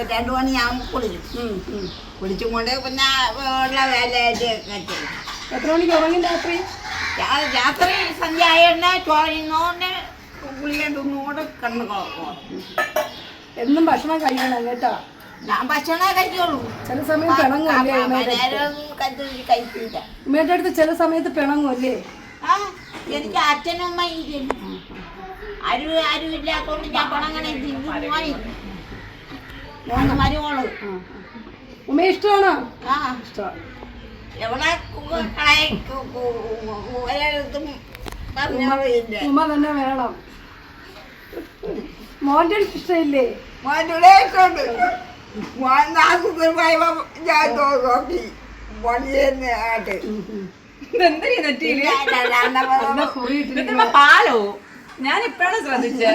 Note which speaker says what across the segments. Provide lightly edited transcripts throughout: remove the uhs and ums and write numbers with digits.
Speaker 1: 2 മണിയാകുമ്പോൾ കുളിക്കും. കുളിച്ചും കൊണ്ട് പിന്നെ ഉള്ള വേലയായിട്ട്
Speaker 2: എത്ര മണിക്ക് ഉറങ്ങും രാത്രി?
Speaker 1: രാത്രി സന്ധ്യ ആയതന്നെ ചോറിനോണ്ട് കുളിയോണ്ട് കണ്ണു
Speaker 2: എന്നും ഭക്ഷണം കഴിക്കണം കേട്ടോ.
Speaker 1: ഞാൻ ഭക്ഷണം കഴിക്കുള്ളൂ.
Speaker 2: ചില സമയത്ത് പിണങ്ങുമല്ലേ
Speaker 1: കഴിക്കില്ല.
Speaker 2: ഉമ്മയുടെ അടുത്ത് ചില സമയത്ത് പിണങ്ങുമല്ലേ?
Speaker 1: എനിക്ക് അച്ഛനും അമ്മ ആരും ഇല്ലാത്തോണ്ട് ഞാൻ പണങ്ങനെ മരുമോള്
Speaker 2: ഉമ്മ ഇഷ്ടമാണോ?
Speaker 1: ഇഷ്ടമാണ്. എവിടെ
Speaker 2: ഉമ്മ തന്നെ വേണം. മോൻ്റെ ഇഷ്ടമില്ലേ?
Speaker 1: മോൻ്റെ ഇഷ്ടമുണ്ട്. ഞാൻ നോക്കി
Speaker 3: പാലോ ഞാൻ ഇപ്പഴാണ് ശ്രദ്ധിച്ചേ.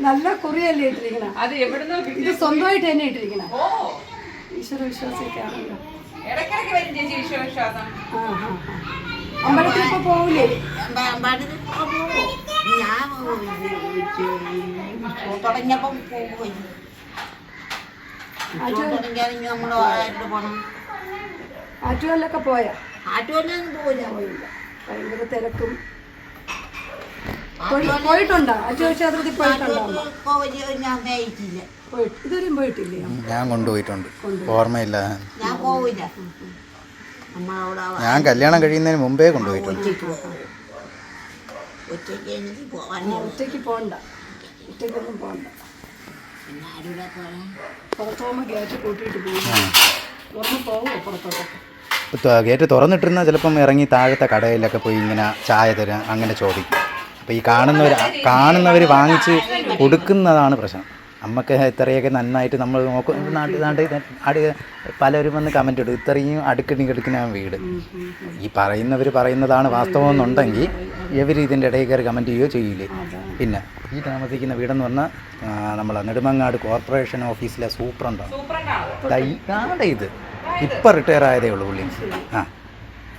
Speaker 2: നല്ല കുറിയല്ലേ ഇട്ടിരിക്കണ?
Speaker 3: അത് എവിടുന്നോ
Speaker 2: ഇത് സ്വന്തമായിട്ട് തന്നെ ഇട്ടിരിക്കണ. ഈശ്വര വിശ്വാസമൊക്കെ ആണല്ലോ.
Speaker 3: ഇടയ്ക്കിടയ്ക്ക് വരും ചേച്ചി ഈശ്വരവിശ്വാസം.
Speaker 2: അമ്പലത്തിൽ ഇപ്പൊ പോവില്ലേ?
Speaker 1: ഞാൻ തുടങ്ങിയപ്പം പോയി. നമ്മൾ പോണം.
Speaker 2: ആറ്റുകാലിലൊക്കെ പോയാ?
Speaker 1: ആറ്റുകാലൊന്നും പോയില്ല.
Speaker 2: ഭയങ്കര തിരക്കും. പോയിട്ടുണ്ടോ? ആറ്റുകാൽ ക്ഷേത്രത്തിൽ പോയിട്ടുണ്ടോ?
Speaker 1: ഞാൻ മേയിച്ചില്ല.
Speaker 2: ഇതുവരെയും പോയിട്ടില്ലേ?
Speaker 4: ഞാൻ കൊണ്ടുപോയിട്ടുണ്ട്, ഓർമ്മയില്ല.
Speaker 1: ഞാൻ പോവില്ല.
Speaker 4: ഞാൻ കല്യാണം കഴിയുന്നതിന് മുമ്പേ കൊണ്ടുപോയിട്ടുണ്ട്.
Speaker 2: ഒറ്റയ്ക്ക് പോകണ്ട, ഒറ്റയ്ക്കൊന്നും പോകണ്ട. പുറത്ത് പോകുമ്പോൾ ഗേറ്റ് കൂട്ടിയിട്ട് പോകും. തുറന്ന് പോവുമോ പുറത്തോട്ടൊക്കെ?
Speaker 4: ഗേറ്റ് തുറന്നിട്ടിരുന്നാൽ ചിലപ്പം ഇറങ്ങി താഴത്തെ കടയിലൊക്കെ പോയി ഇങ്ങനെ ചായ തരാം അങ്ങനെ ചോദിക്കും. അപ്പോൾ ഈ കാണുന്നവർ വാങ്ങിച്ച് കൊടുക്കുന്നതാണ് പ്രശ്നം. നമുക്ക് ഇത്രയൊക്കെ നന്നായിട്ട് നമ്മൾ നോക്കും. നാട്ടിൽ പലരും വന്ന് കമൻറ്റ് ഇടും, ഇത്രയും അടുക്കിടുക്കുന്ന വീട്. ഈ പറയുന്നതാണ് വാസ്തവം എന്നുണ്ടെങ്കിൽ ഇവർ ഇതിൻ്റെ ഇടയിൽ കയറി കമൻറ്റ് ചെയ്യുകയോ ചെയ്യില്ലേ? പിന്നെ ഈ താമസിക്കുന്ന വീടെന്ന് പറഞ്ഞാൽ നമ്മൾ നെടുമങ്ങാട് കോർപ്പറേഷൻ ഓഫീസിലെ സൂപ്രണ്ടാണ്. ഇത് ഇപ്പം റിട്ടയർ ആയതേ ഉള്ളൂ പുള്ളി.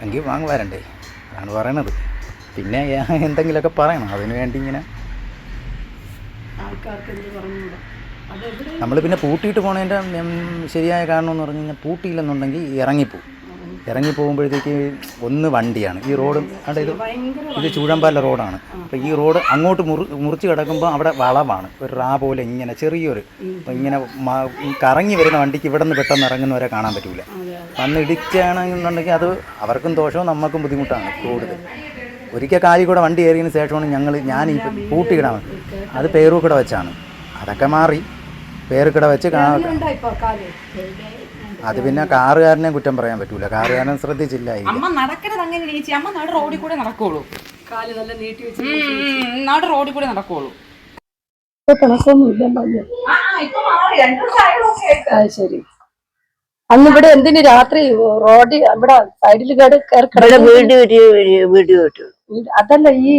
Speaker 4: എങ്കിൽ വരണ്ടേ അതാണ് പറയണത്. പിന്നെ എന്തെങ്കിലുമൊക്കെ പറയണം, അതിന് വേണ്ടി ഇങ്ങനെ നമ്മൾ പിന്നെ പൂട്ടിയിട്ട് പോണതിൻ്റെ ശരിയായ കാരണം എന്ന് പറഞ്ഞു കഴിഞ്ഞാൽ പൂട്ടിയില്ലെന്നുണ്ടെങ്കിൽ ഇറങ്ങിപ്പോകുമ്പോഴത്തേക്ക് ഒന്ന് വണ്ടിയാണ് ഈ റോഡ്. ഇത് ചൂഴമ്പാല റോഡാണ്. അപ്പോൾ ഈ റോഡ് അങ്ങോട്ട് മുറിച്ച് കിടക്കുമ്പോൾ അവിടെ വളവാണ്, ഒരു റാ പോലെ ഇങ്ങനെ ചെറിയൊരു. അപ്പോൾ ഇങ്ങനെ കറങ്ങി വരുന്ന വണ്ടിക്ക് ഇവിടെ നിന്ന് പെട്ടെന്ന് ഇറങ്ങുന്നവരെ കാണാൻ പറ്റില്ല. വന്ന് ഇടിക്കുകയാണെന്നുണ്ടെങ്കിൽ അത് അവർക്കും ദോഷവും നമുക്കും ബുദ്ധിമുട്ടാണ് കൂടുതൽ. ഒരിക്കൽ കാലിൽ കൂടെ വണ്ടി കയറിയതിന് ശേഷമാണ് ഞാൻ ഈ പൂട്ടിയിടാൻ. അത് പേരൂക്കട വെച്ചാണ്, അതൊക്കെ മാറി പേരുക്കട വെച്ച്. അത് പിന്നെ കാറുകാരനെ കുറ്റം പറയാൻ പറ്റൂല, കാറുകാരൻ ശ്രദ്ധിച്ചില്ല.
Speaker 3: അമ്മ നടക്കണത് അങ്ങനെ ചേച്ചി, അമ്മ നാട് റോഡിൽ കൂടെ നടക്കുള്ളൂ.
Speaker 2: കാല് നല്ല നീട്ടി വെച്ച്
Speaker 3: നാട് റോഡിൽ കൂടെ നടക്കുള്ളൂ.
Speaker 2: ശരി. അന്ന് ഇവിടെ എന്തിന് രാത്രി റോഡ് ഇവിടെ സൈഡിൽ അതല്ല, ഈ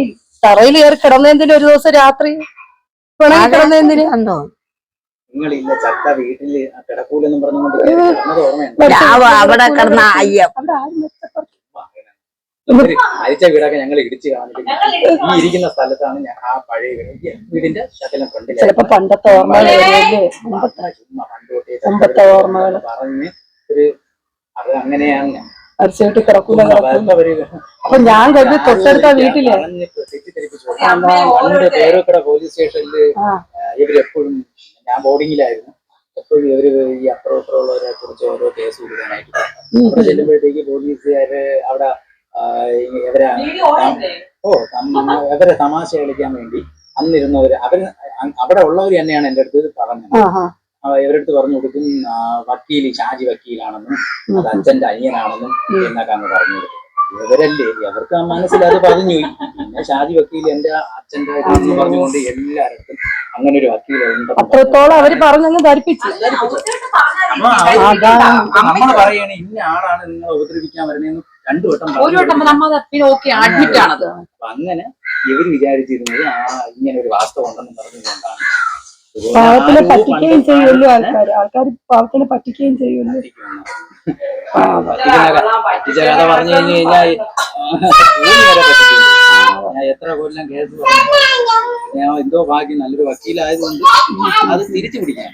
Speaker 2: തറയിൽ കയറി കിടന്നതിന് ഒരു ദിവസം രാത്രി കിടന്നതിന് എന്തോ
Speaker 1: അവിടെ കിടന്ന അയ്യം
Speaker 4: അരിച്ച വീടൊക്കെ ഞങ്ങൾ ഇടിച്ച് കാണിക്കുന്നു. ഈ ഇരിക്കുന്ന സ്ഥലത്താണ് ആ പഴയ വീടിന്റെ ശകലം ഫ്രണ്ടിൽ
Speaker 2: ചിലപ്പോ പണ്ടത്തെ ഓർമ്മകളല്ലേ, മുമ്പത്തെ ഓർമ്മകൾ
Speaker 4: പറഞ്ഞ് ഒരു അത് അങ്ങനെയാണ്
Speaker 2: അരിച്ചോട്ട് കിടക്കൂല. അപ്പൊ ഞാൻ കരുതി തൊട്ടടുത്ത വീട്ടില്
Speaker 4: പണ്ട് പേരൂക്കട പോലീസ് സ്റ്റേഷനില് ഇവരെപ്പോഴും, ഞാൻ ബോർഡിങ്ങിലായിരുന്നു, എപ്പോഴും ഇവര് ഈ അപ്പുറം ഇപ്പുറമുള്ളവരെ കുറിച്ച് ഓരോ കേസ് കൊടുക്കാനായിട്ട് അവിടെ ചെല്ലുമ്പോഴത്തേക്ക് പോലീസുകാര് അവിടെ ഇവരെ തമാശ കളിക്കാൻ വേണ്ടി അന്നിരുന്നവര് അവിടെ ഉള്ളവർ തന്നെയാണ് എൻ്റെ അടുത്ത് പറഞ്ഞത്. ഇവരടുത്ത് പറഞ്ഞു കൊടുക്കും വക്കീൽ ഷാജി വക്കീലാണെന്നും അത് അച്ഛന്റെ അനിയനാണെന്നും എന്നൊക്കെ അങ്ങ് പറഞ്ഞു കൊടുക്കും. ഇവരല്ലേ അവർക്ക് മനസ്സിലത് പറഞ്ഞു. പിന്നെ ഷാജി വക്കീൽ എന്റെ അച്ഛന്റെ എന്ന് പറഞ്ഞുകൊണ്ട് എല്ലായിടത്തും അങ്ങനെ ഒരു വക്കീലുണ്ട്.
Speaker 2: അത്രത്തോളം അവര് പറഞ്ഞങ്ങ് ധരിപ്പിച്ചു.
Speaker 4: നമ്മൾ പറയണേ ഇന്ന ആളാണ് നിങ്ങളെ ഉപദ്രവിക്കാൻ വരണേന്ന് 2 വട്ടം
Speaker 3: അഡ്മിറ്റ് ആണത്.
Speaker 4: അപ്പൊ അങ്ങനെ ഇവർ വിചാരിച്ചിരുന്നത് ഇങ്ങനെ ഒരു വാസ്തവം ഉണ്ടെന്ന് പറഞ്ഞുകൊണ്ടാണ്.
Speaker 2: പാവത്തിനെ പറ്റിക്കുകയും ചെയ്യുമല്ലോ ആൾക്കാർ പാവത്തിനെ പറ്റിക്കുകയും ചെയ്യുമല്ലോ.
Speaker 4: പറ്റിച്ച കഥ പറഞ്ഞു കഴിഞ്ഞു കഴിഞ്ഞാൽ ഞാൻ എത്ര കൊല്ലം കേസ് പറഞ്ഞു. ഞാൻ എന്തോ ഭാഗ്യം നല്ലൊരു വക്കീലായതുകൊണ്ട് അത് തിരിച്ചു പിടിക്കാൻ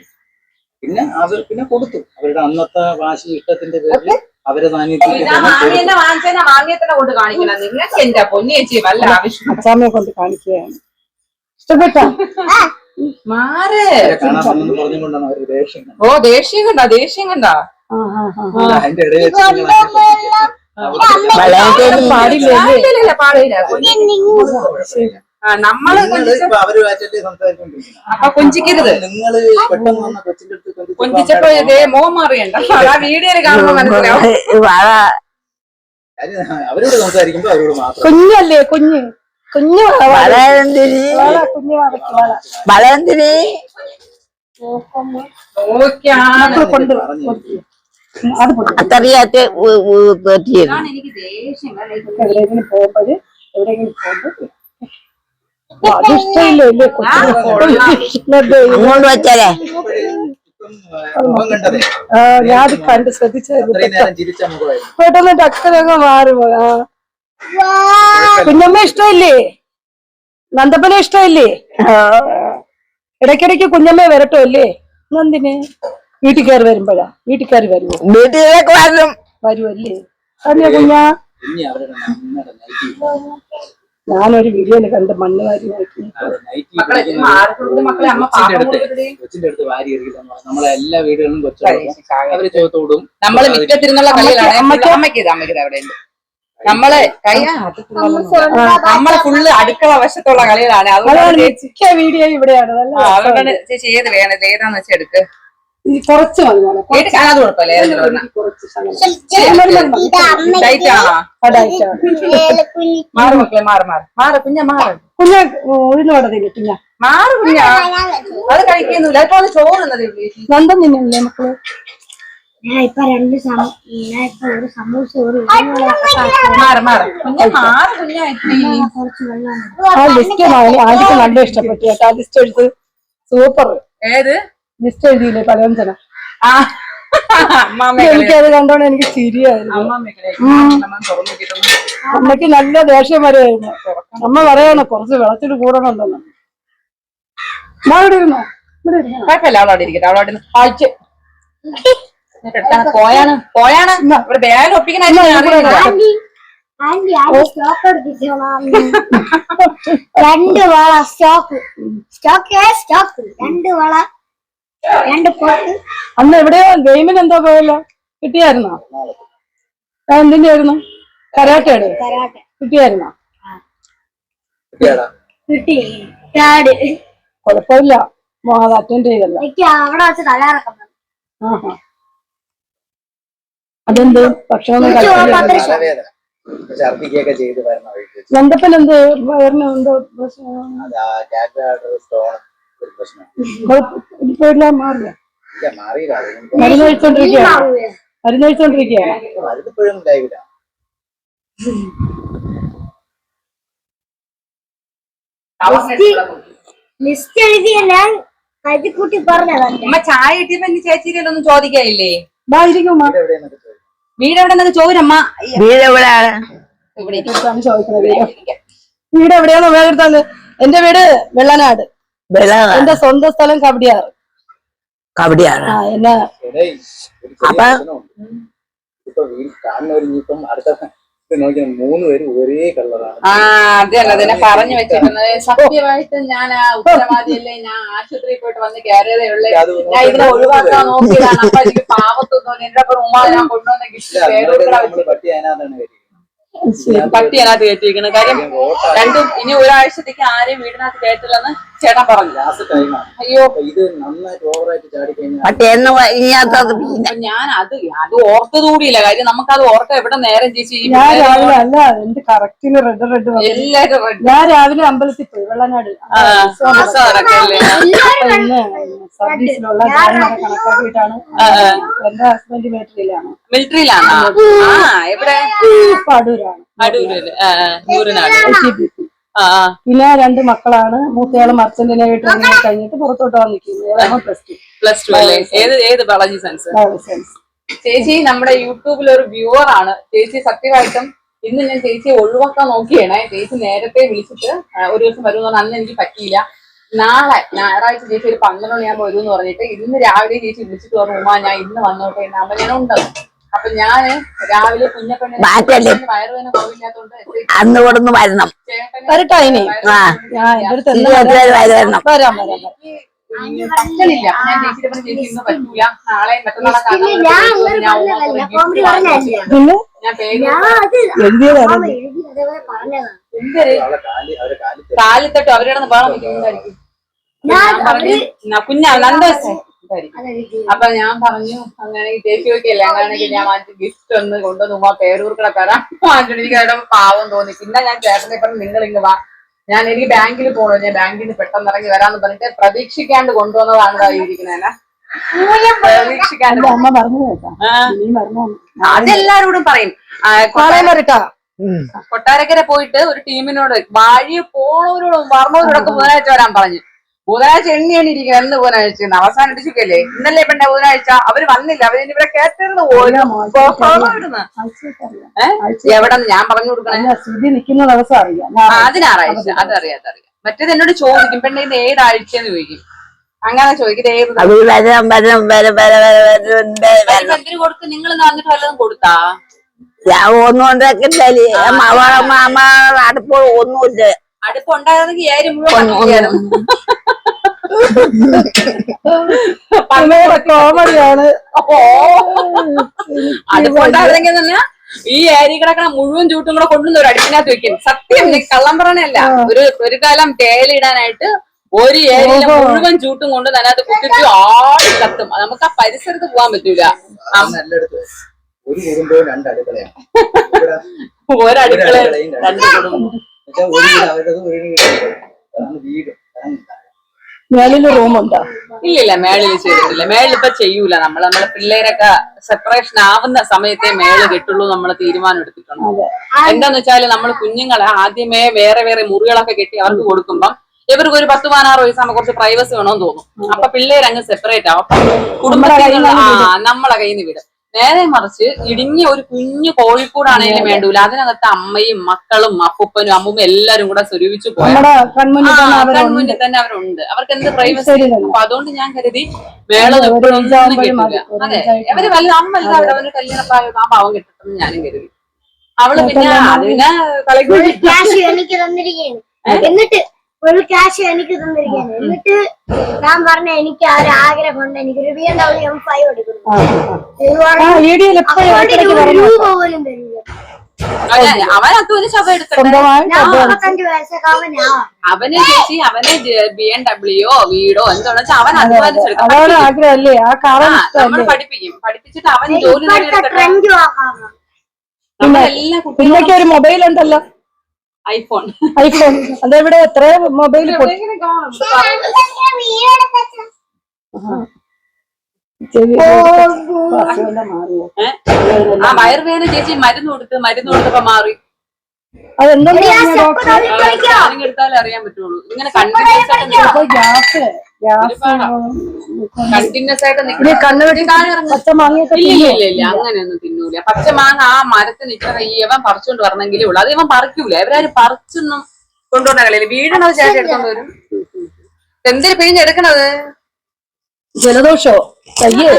Speaker 4: പിന്നെ പിന്നെ കൊടുത്തു അവരുടെ അന്നത്തെ വാശി ഇഷ്ടത്തിന്റെ പേരിൽ അവരെ സാന്നിധ്യത്തിൽ
Speaker 3: മാമിയെന്നെ വാങ്ങിച്ചാൽ മാമിയെ തന്നെ കൊണ്ട് കാണിക്കണം. നിങ്ങൾക്ക് എന്റെ പൊന്നിയേച്ചി വല്ല ആവശ്യം
Speaker 2: അച്ഛാമ്മയെ കൊണ്ട് കാണിക്കുകയാണ്. ഇഷ്ടപ്പെട്ടോ?
Speaker 3: മാറ്
Speaker 4: കാണാൻ വന്നെന്ന് പറഞ്ഞുകൊണ്ടാണ് അവര് ദേഷ്യം കണ്ടത്.
Speaker 3: ഓ ദേഷ്യം കണ്ട
Speaker 4: അതിന്റെ ഇടയിൽ വെച്ച്
Speaker 3: പാടില്ല നമ്മള്
Speaker 4: അവരുമായിട്ടല്ലേ സംസാരിച്ചോണ്ടിരിക്കുന്നത്.
Speaker 3: അപ്പൊ കൊഞ്ചിക്കരുത്.
Speaker 4: നിങ്ങള് പെട്ടെന്ന് വന്ന കൊച്ചിന്റെ അടുത്ത്
Speaker 3: കൊഞ്ചിച്ചപ്പോ ഇതേ മോഹം മാറിയണ്ട. ആ വീഡിയോയില് കാണുമ്പോ മനസ്സിലാവും.
Speaker 4: അവരോട് സംസാരിക്കുമ്പോ അവരോട് മാത്രം
Speaker 2: കുഞ്ഞല്ലേ കുഞ്ഞ്
Speaker 1: വളരെന്തിരി
Speaker 2: കൊണ്ട്
Speaker 1: അതറിയാത്ത
Speaker 3: എനിക്ക് ദേഷ്യം
Speaker 2: എവിടെയെങ്കിലും പോകുമ്പോഴ് അതിഷ്ടമില്ലേ
Speaker 1: അങ്ങോട്ട് വെച്ചാലേ
Speaker 2: ഞാൻ കണ്ട് ശ്രദ്ധിച്ചായിരുന്നു. പെട്ടെന്ന് ടക്കനങ്ങ് മാറിപ്പോയി. കുഞ്ഞമ്മ ഇഷ്ടമില്ലേ? നന്ദപ്പനെ ഇഷ്ടമില്ലേ? ഇടയ്ക്കിടയ്ക്ക് കുഞ്ഞമ്മ വരട്ടോ അല്ലേ? നന്ദിന് വീട്ടിൽ കയറി വരുമ്പോഴാ? വീട്ടിൽ കയറി വരുമോ?
Speaker 1: വീട്ടിലേക്ക് വരും
Speaker 2: വരുമല്ലേ? അറിയാ കുഞ്ഞാ, ഞാനൊരു വീഡിയോയില് കണ്ട് മണ്ണ് വാരി നോക്കി.
Speaker 4: കൊച്ചിന്റെ അടുത്ത് വാരി എറിയില്ലെന്ന് പറഞ്ഞു. നമ്മളെ എല്ലാ വീടുകളിലും കൊച്ചു അവര് ചോദിച്ചോടും.
Speaker 3: നമ്മള് മിറ്റത്തിരുന്നുള്ള കളികളാണ്. അമ്മയ്ക്ക് അവിടെ നമ്മള് നമ്മളെ ഫുള്ള് അടുക്കള വശത്തുള്ള കളികളാണ്. അതുകൊണ്ടാണ്
Speaker 2: വീഡിയോ ഇവിടെയാണ്.
Speaker 3: അതുകൊണ്ടാണ് ചേച്ചി ഏത് വേണം ഏതാന്ന് വെച്ചാൽ എടുക്ക്.
Speaker 2: കുറച്ച് മതി മോളെ.
Speaker 3: അത് കുഴപ്പമില്ല. മാറ് മക്കളെ മാറ് കുഞ്ഞ മാറ്
Speaker 2: ഉഴുന്ന് വടതില്ല കുഞ്ഞ
Speaker 3: മാറ് കുഞ്ഞ. അത് കഴിക്കുന്നില്ല. അപ്പൊ അത് ചോറ് തന്നതേ ഉള്ളൂ.
Speaker 2: നന്ദൻ തിന്നല്ലേ മക്കള്?
Speaker 3: മാറ് കുഞ്ഞ
Speaker 2: ആ ലിസ്റ്റ് ആദ്യം നല്ല ഇഷ്ടപ്പെട്ടു കേട്ടോ. ആ ലിസ്റ്റ് എഴുത്ത് സൂപ്പർ.
Speaker 3: ഏത്
Speaker 2: ലിസ്റ്റ് എഴുതിയില്ലേ പലവ്യഞ്ജനം?
Speaker 3: അമ്മാമ്മ
Speaker 2: എനിക്കത് കണ്ടോണ്ട് എനിക്ക് ചിരിയായിരുന്നു. അമ്മക്ക് നല്ല ദേഷ്യം വരുമായിരുന്നു. അമ്മ പറയണം കുറച്ച് വെള്ളത്തിൽ കൂടണമെന്ന്. ഇവിടെ ഇരുന്നോ?
Speaker 3: കുഴപ്പമില്ല. അവളവിടെ ഇരിക്കട്ടെ. അവളവിടെ ആഴ്ച പോയാണ് ഇവിടെ ബാഗ് ഒപ്പിക്കണ
Speaker 5: രണ്ട് വള സ്റ്റോക്ക് രണ്ട് വള രണ്ട് പോട്ട്.
Speaker 2: അന്ന് എവിടെയോ ഗെയിമിന് എന്തോ പോയല്ലോ? കിട്ടിയായിരുന്നോ? എന്തിന്റെ ആയിരുന്നു? കരാട്ടയുടെ കിട്ടിയായിരുന്നോ?
Speaker 5: കിട്ടി.
Speaker 2: കുഴപ്പമില്ല, അത് അറ്റൻഡ് ചെയ്തല്ലോ.
Speaker 5: അവിടെ വെച്ച് തലയിറക്കം.
Speaker 2: അതെന്ത് ഭക്ഷണം
Speaker 4: ഛർദിക്കൊക്കെ ചെയ്ത്
Speaker 2: നന്ദപ്പൻ എന്ത് വയറിന് എന്തോ ഇപ്പോഴെല്ലാം മാറില്ല. മരുന്ന് കഴിച്ചോണ്ടിരിക്കുകയാണ്.
Speaker 5: ലിസ്റ്റ് എഴുതിയ ഞാൻ കരുതിക്കൂട്ടി പറഞ്ഞതാണ്.
Speaker 3: അമ്മ ചായ കിട്ടിയപ്പോ ഇനി ചേച്ചിയിലൊന്നും ചോദിക്കായില്ലേ?
Speaker 2: വീട്
Speaker 3: എവിടെ നിന്നൊക്കെ ചോദിച്ചമ്മ.
Speaker 1: വീട് എവിടെയാണ്?
Speaker 2: ചോദിക്കുന്നത് വീട് എവിടെയാണോ വേഗെടുത്താല്? എന്റെ വീട് വെള്ളനാട്. എന്റെ സ്വന്തം സ്ഥലം കവടിയാറ്. എന്നാ
Speaker 1: അപ്പൊ
Speaker 4: മൂന്ന് പേരും ഒരേ കളറാണ്.
Speaker 3: അതന്നെ പറഞ്ഞു വെച്ചിരുന്നത്. സത്യമായിട്ട് ഞാൻ ഉത്തരവാദിയല്ലേ? ഞാൻ ആശുപത്രിയിൽ പോയിട്ട് വന്ന് കയറിയതേ ഉള്ളേ. ഞാൻ ഇതിനെ ഒഴിവാക്കാൻ നോക്കിയതാണ്. അപ്പൊ എനിക്ക് പാവത്തൊന്നും എന്റെ അപ്പൊ ഉമ്മ ഞാൻ കൊണ്ടുവന്ന
Speaker 4: പട്ടി അതിനകത്താണ്
Speaker 3: പട്ടി അതിനകത്ത് കയറ്റിയിരിക്കുന്നത്. കാര്യം രണ്ടും ഇനി ഒരാഴ്ചത്തേക്ക് ആരെയും വീടിനകത്ത് കയറ്റില്ലെന്ന് ചേട്ടൻ പറഞ്ഞു. അയ്യോ
Speaker 4: ഇത് നന്നായിട്ട് ഓവറായിട്ട് ചാടിക്കഴിഞ്ഞാൽ
Speaker 3: ഞാൻ അത് ഓർത്തതുകൂടിയില്ല. കാര്യം നമുക്കത് ഓർക്ക എവിടെ നേരം ചേച്ചി. എല്ലാരും
Speaker 2: ഞാൻ രാവിലെ അമ്പലത്തിൽ പോയി വെള്ളനാട് സർവീസിലുള്ള കണക്കാക്കിയിട്ടാണ്. എന്റെ ഹസ്ബൻഡ്
Speaker 3: മിലിറ്ററിയിലാണ്. എവിടെ?
Speaker 2: അടൂരാണ്.
Speaker 3: പിന്നെ
Speaker 2: രണ്ട് മക്കളാണ്. മൂത്തയാള് മർച്ചന്റിനെ വീട്ടിൽ കഴിഞ്ഞിട്ട് പുറത്തോട്ട് വന്നിരിക്കുന്നു.
Speaker 3: പ്ലസ് ടു അല്ലേ? ഏത് ബയോളജി സയൻസ്? ചേച്ചി നമ്മുടെ യൂട്യൂബിൽ ഒരു വ്യൂവർ ആണ് ചേച്ചി. സത്യമായിട്ടും ഇന്ന് ഞാൻ ചേച്ചിയെ ഒഴിവാക്കാൻ നോക്കിയാണ്. ചേച്ചി നേരത്തെ വിളിച്ചിട്ട് ഒരു ദിവസം വരുമെന്ന് പറഞ്ഞാൽ അന്ന് എനിക്ക് പറ്റിയില്ല. നാളെ ഞായറാഴ്ച ചേച്ചി ഒരു 12 മണിയാകുമ്പോൾ വരും എന്ന് പറഞ്ഞിട്ട് ഇന്ന് രാവിലെ ചേച്ചി വിളിച്ചിട്ട് പറഞ്ഞു ഉമ്മ ഞാൻ ഇന്ന് വന്നോട്ടെ അപ്പൊ ഞാൻ ഉണ്ടോ അപ്പൊ ഞാന് രാവിലെ കുഞ്ഞപ്പെണ്ണിന് വയറുവേദന കുറവില്ലാത്തോണ്ട്
Speaker 1: അന്ന് കൊടുന്ന് വരണം.
Speaker 2: വരട്ടെ ഇനി
Speaker 3: പറ്റണില്ല. ഞാൻ ചേച്ചിയുടെ പറഞ്ഞ ചേച്ചി ഇന്ന് പറ്റൂല നാളെ മറ്റന്നാളെ ഞാൻ കാലിത്തട്ടോ അവരുടെ ബഹളം വെക്കുന്നതായിരിക്കും. ഞാൻ പറഞ്ഞു കുഞ്ഞാ നന്ദവശം അപ്പൊ ഞാൻ പറഞ്ഞു അങ്ങനെ ചേച്ചി നോക്കിയല്ലേ അങ്ങനെയാണെങ്കിൽ ഞാൻ വാങ്ങിച്ച ഗിഫ്റ്റ് ഒന്ന് കൊണ്ടുവന്ന് ഉമ്മ പേരൂർക്കടെ തരാം വാങ്ങിച്ചിട്ട് എനിക്ക് അവിടെ പാവം തോന്നി. പിന്നെ ഞാൻ ചേട്ടനെ പറഞ്ഞു നിങ്ങൾ ഇങ്ങ് വാ ഞാൻ എനിക്ക് ബാങ്കിൽ പോകണോ ഞാൻ ബാങ്കിൽ നിന്ന് പെട്ടെന്ന് ഇറങ്ങി വരാന്ന് പറഞ്ഞിട്ട് പ്രതീക്ഷിക്കാണ്ട് കൊണ്ടുവന്നതാണ് ഇരിക്കുന്നതിനെ പ്രതീക്ഷിക്കാണ്ട് അതെല്ലാരോടും പറയും. കൊട്ടാരക്കര പോയിട്ട് ഒരു ടീമിനോട് വഴി പോണവരോടും പറഞ്ഞവരോടൊക്കെ ബുധനാഴ്ച വരാൻ പറഞ്ഞു. ബുധനാഴ്ച എണ്ണിയാണ് ഇരിക്കുന്നത് എന്ന് ബുധനാഴ്ച അവസാനം ഇടിച്ചില്ലേ ഇന്നലെ പെണ്ണ ബുധനാഴ്ച അവര് വന്നില്ല അവര് ഇവിടെ കേട്ടിരുന്നു എവിടെ ഞാൻ പറഞ്ഞു കൊടുക്കണേ അത് ഞായറാഴ്ച അതറിയാം മറ്റേത് എന്നോട് ചോദിക്കും പെണ്ണ ഇത് ഏതാഴ്ചയെന്ന് ചോദിക്കും. അങ്ങനെ ചോദിക്കും ഏത് എന്തിനു കൊടുത്ത് നിങ്ങൾ വന്നിട്ട് വല്ലതും കൊടുത്താ
Speaker 1: ഒന്നും അടുപ്പ് ഒന്നുമില്ല.
Speaker 3: അടുപ്പ് ഉണ്ടായിരുന്നെങ്കിൽ ഏര് മുഴുവൻ
Speaker 2: കോമഡിയാണ്.
Speaker 3: അപ്പോ അടുപ്പുണ്ടായിരുന്നെങ്കിൽ തന്നെ ഈ ഏരി കിടക്കണ മുഴുവൻ ചൂട്ടും കൂടെ കൊണ്ടുവന്ന് ഒരു അടുപ്പിനകത്ത് വെക്കും. സത്യം കള്ളം പറയണല്ല. ഒരു കാലം തേലിടാനായിട്ട് ഒരു ഏരിയയിലെ മുഴുവൻ ചൂട്ടും കൊണ്ട് അതിനകത്ത് കുത്തിച്ച് ആടി കത്തും. നമുക്ക് ആ പരിസരത്ത് പോകാൻ പറ്റൂല.
Speaker 4: ഒരു കുടുംബവും 2 അടുക്കളയാണ്.
Speaker 3: ഒരടുക്കള 2 കുടുംബം
Speaker 2: മേളില് റൂമുണ്ടോ?
Speaker 3: ഇല്ലില്ല മേളിൽ ചെയ്തിട്ടില്ല. മേളിൽ ഇപ്പൊ ചെയ്യൂല. നമ്മളെ പിള്ളേരൊക്കെ സെപ്പറേഷൻ ആവുന്ന സമയത്തെ മേള് കെട്ടുള്ളൂ നമ്മൾ തീരുമാനം എടുത്തിട്ടുണ്ട്. എന്താന്ന് വെച്ചാല് നമ്മൾ കുഞ്ഞുങ്ങളെ ആദ്യമേ വേറെ വേറെ മുറികളൊക്കെ കെട്ടി അവർക്ക് കൊടുക്കുമ്പം ഇവർക്ക് ഒരു 10-16 വയസ്സാകുമ്പോൾ കുറച്ച് പ്രൈവസി വേണമെന്ന് തോന്നും. അപ്പൊ പിള്ളേരങ്ങ് സെപ്പറേറ്റ് ആവും. കുടുംബത്തിൽ നമ്മളെ കയ്യിൽ നിന്ന് വിടും. നേരെ മറിച്ച് ഇടുങ്ങിയ ഒരു കുഞ്ഞു കോഴിക്കൂടാണേലും വേണ്ടൂല. അതിനകത്ത് അമ്മയും മക്കളും അപ്പൂപ്പനും അമ്മൂമ്മയും എല്ലാരും കൂടെ സ്വരൂപിച്ചു പോയാൽ കൺമുന്നിൽ തന്നെ അവരുണ്ട്. അവർക്ക് എന്ത് പ്രൈവസി. അപ്പൊ അതുകൊണ്ട് ഞാൻ കരുതി വേള എപ്പോഴൊന്നും കിട്ടില്ല. അതെ അവര് വലുത് അമ്മ വലുത് അവരവര് കല്യാണ പ്രായം ആ പാവം കിട്ടുമെന്ന് ഞാനും കരുതി. അവള് പിന്നെ അതിനെ
Speaker 5: എന്നിട്ട് ഒരു ക്യാഷ് എനിക്ക് തന്നിരിക്കുകയാണ്. എന്നിട്ട് ഞാൻ പറഞ്ഞ എനിക്ക് ആ ഒരു ആഗ്രഹമുണ്ട് എനിക്കൊരു BMW M5 എടുക്കുന്നു. രൂപ പോലും തരില്ല.
Speaker 3: അവനകത്ത് ഒരു ശവം എടുത്തിട്ട്
Speaker 5: 45 വയസ്സൊക്കെ
Speaker 3: അവന് ചേച്ചി അവന് BMW വീടോ എന്താണെന്ന് വെച്ചാൽ അവൻ അധ്വാനിച്ചെടുക്കും. നമ്മൾ പഠിപ്പിച്ചിട്ട് അവൻ ജോലി നമ്മളെല്ലാ
Speaker 2: കുട്ടികൾക്ക് ഒരു മൊബൈൽ ഉണ്ടല്ലോ
Speaker 3: ഐഫോൺ
Speaker 2: അതെവിടെ എത്ര മൊബൈൽ
Speaker 3: ആ വയറുവേദന ചേച്ചി മരുന്ന് കൊടുത്തപ്പോ മാറി.
Speaker 2: അതെന്താ
Speaker 3: എടുത്താലേ അറിയാൻ പറ്റുള്ളൂ. ഇങ്ങനെ കണ്ടിന്യൂസ് ആയിട്ട് ഇല്ല അങ്ങനെയൊന്നും തിന്നൂല. പച്ചമാങ്ങ ആ മരത്തിൽ നിൽക്കുന്ന ഇവൻ പറിച്ചുകൊണ്ട് വരണമെങ്കിലേ ഉള്ളൂ. അത് ഇവൻ പറിക്കൂല. ഇവരാരും പറിച്ചൊന്നും കൊണ്ടുപോകണ കളിയില്ല. വീഴണത് ചേട്ടൻ എടുത്തോണ്ട് വരും. എന്തിനു പിഴിഞ്ഞെടുക്കണത്?
Speaker 2: ജലദോഷോ കയ്യേ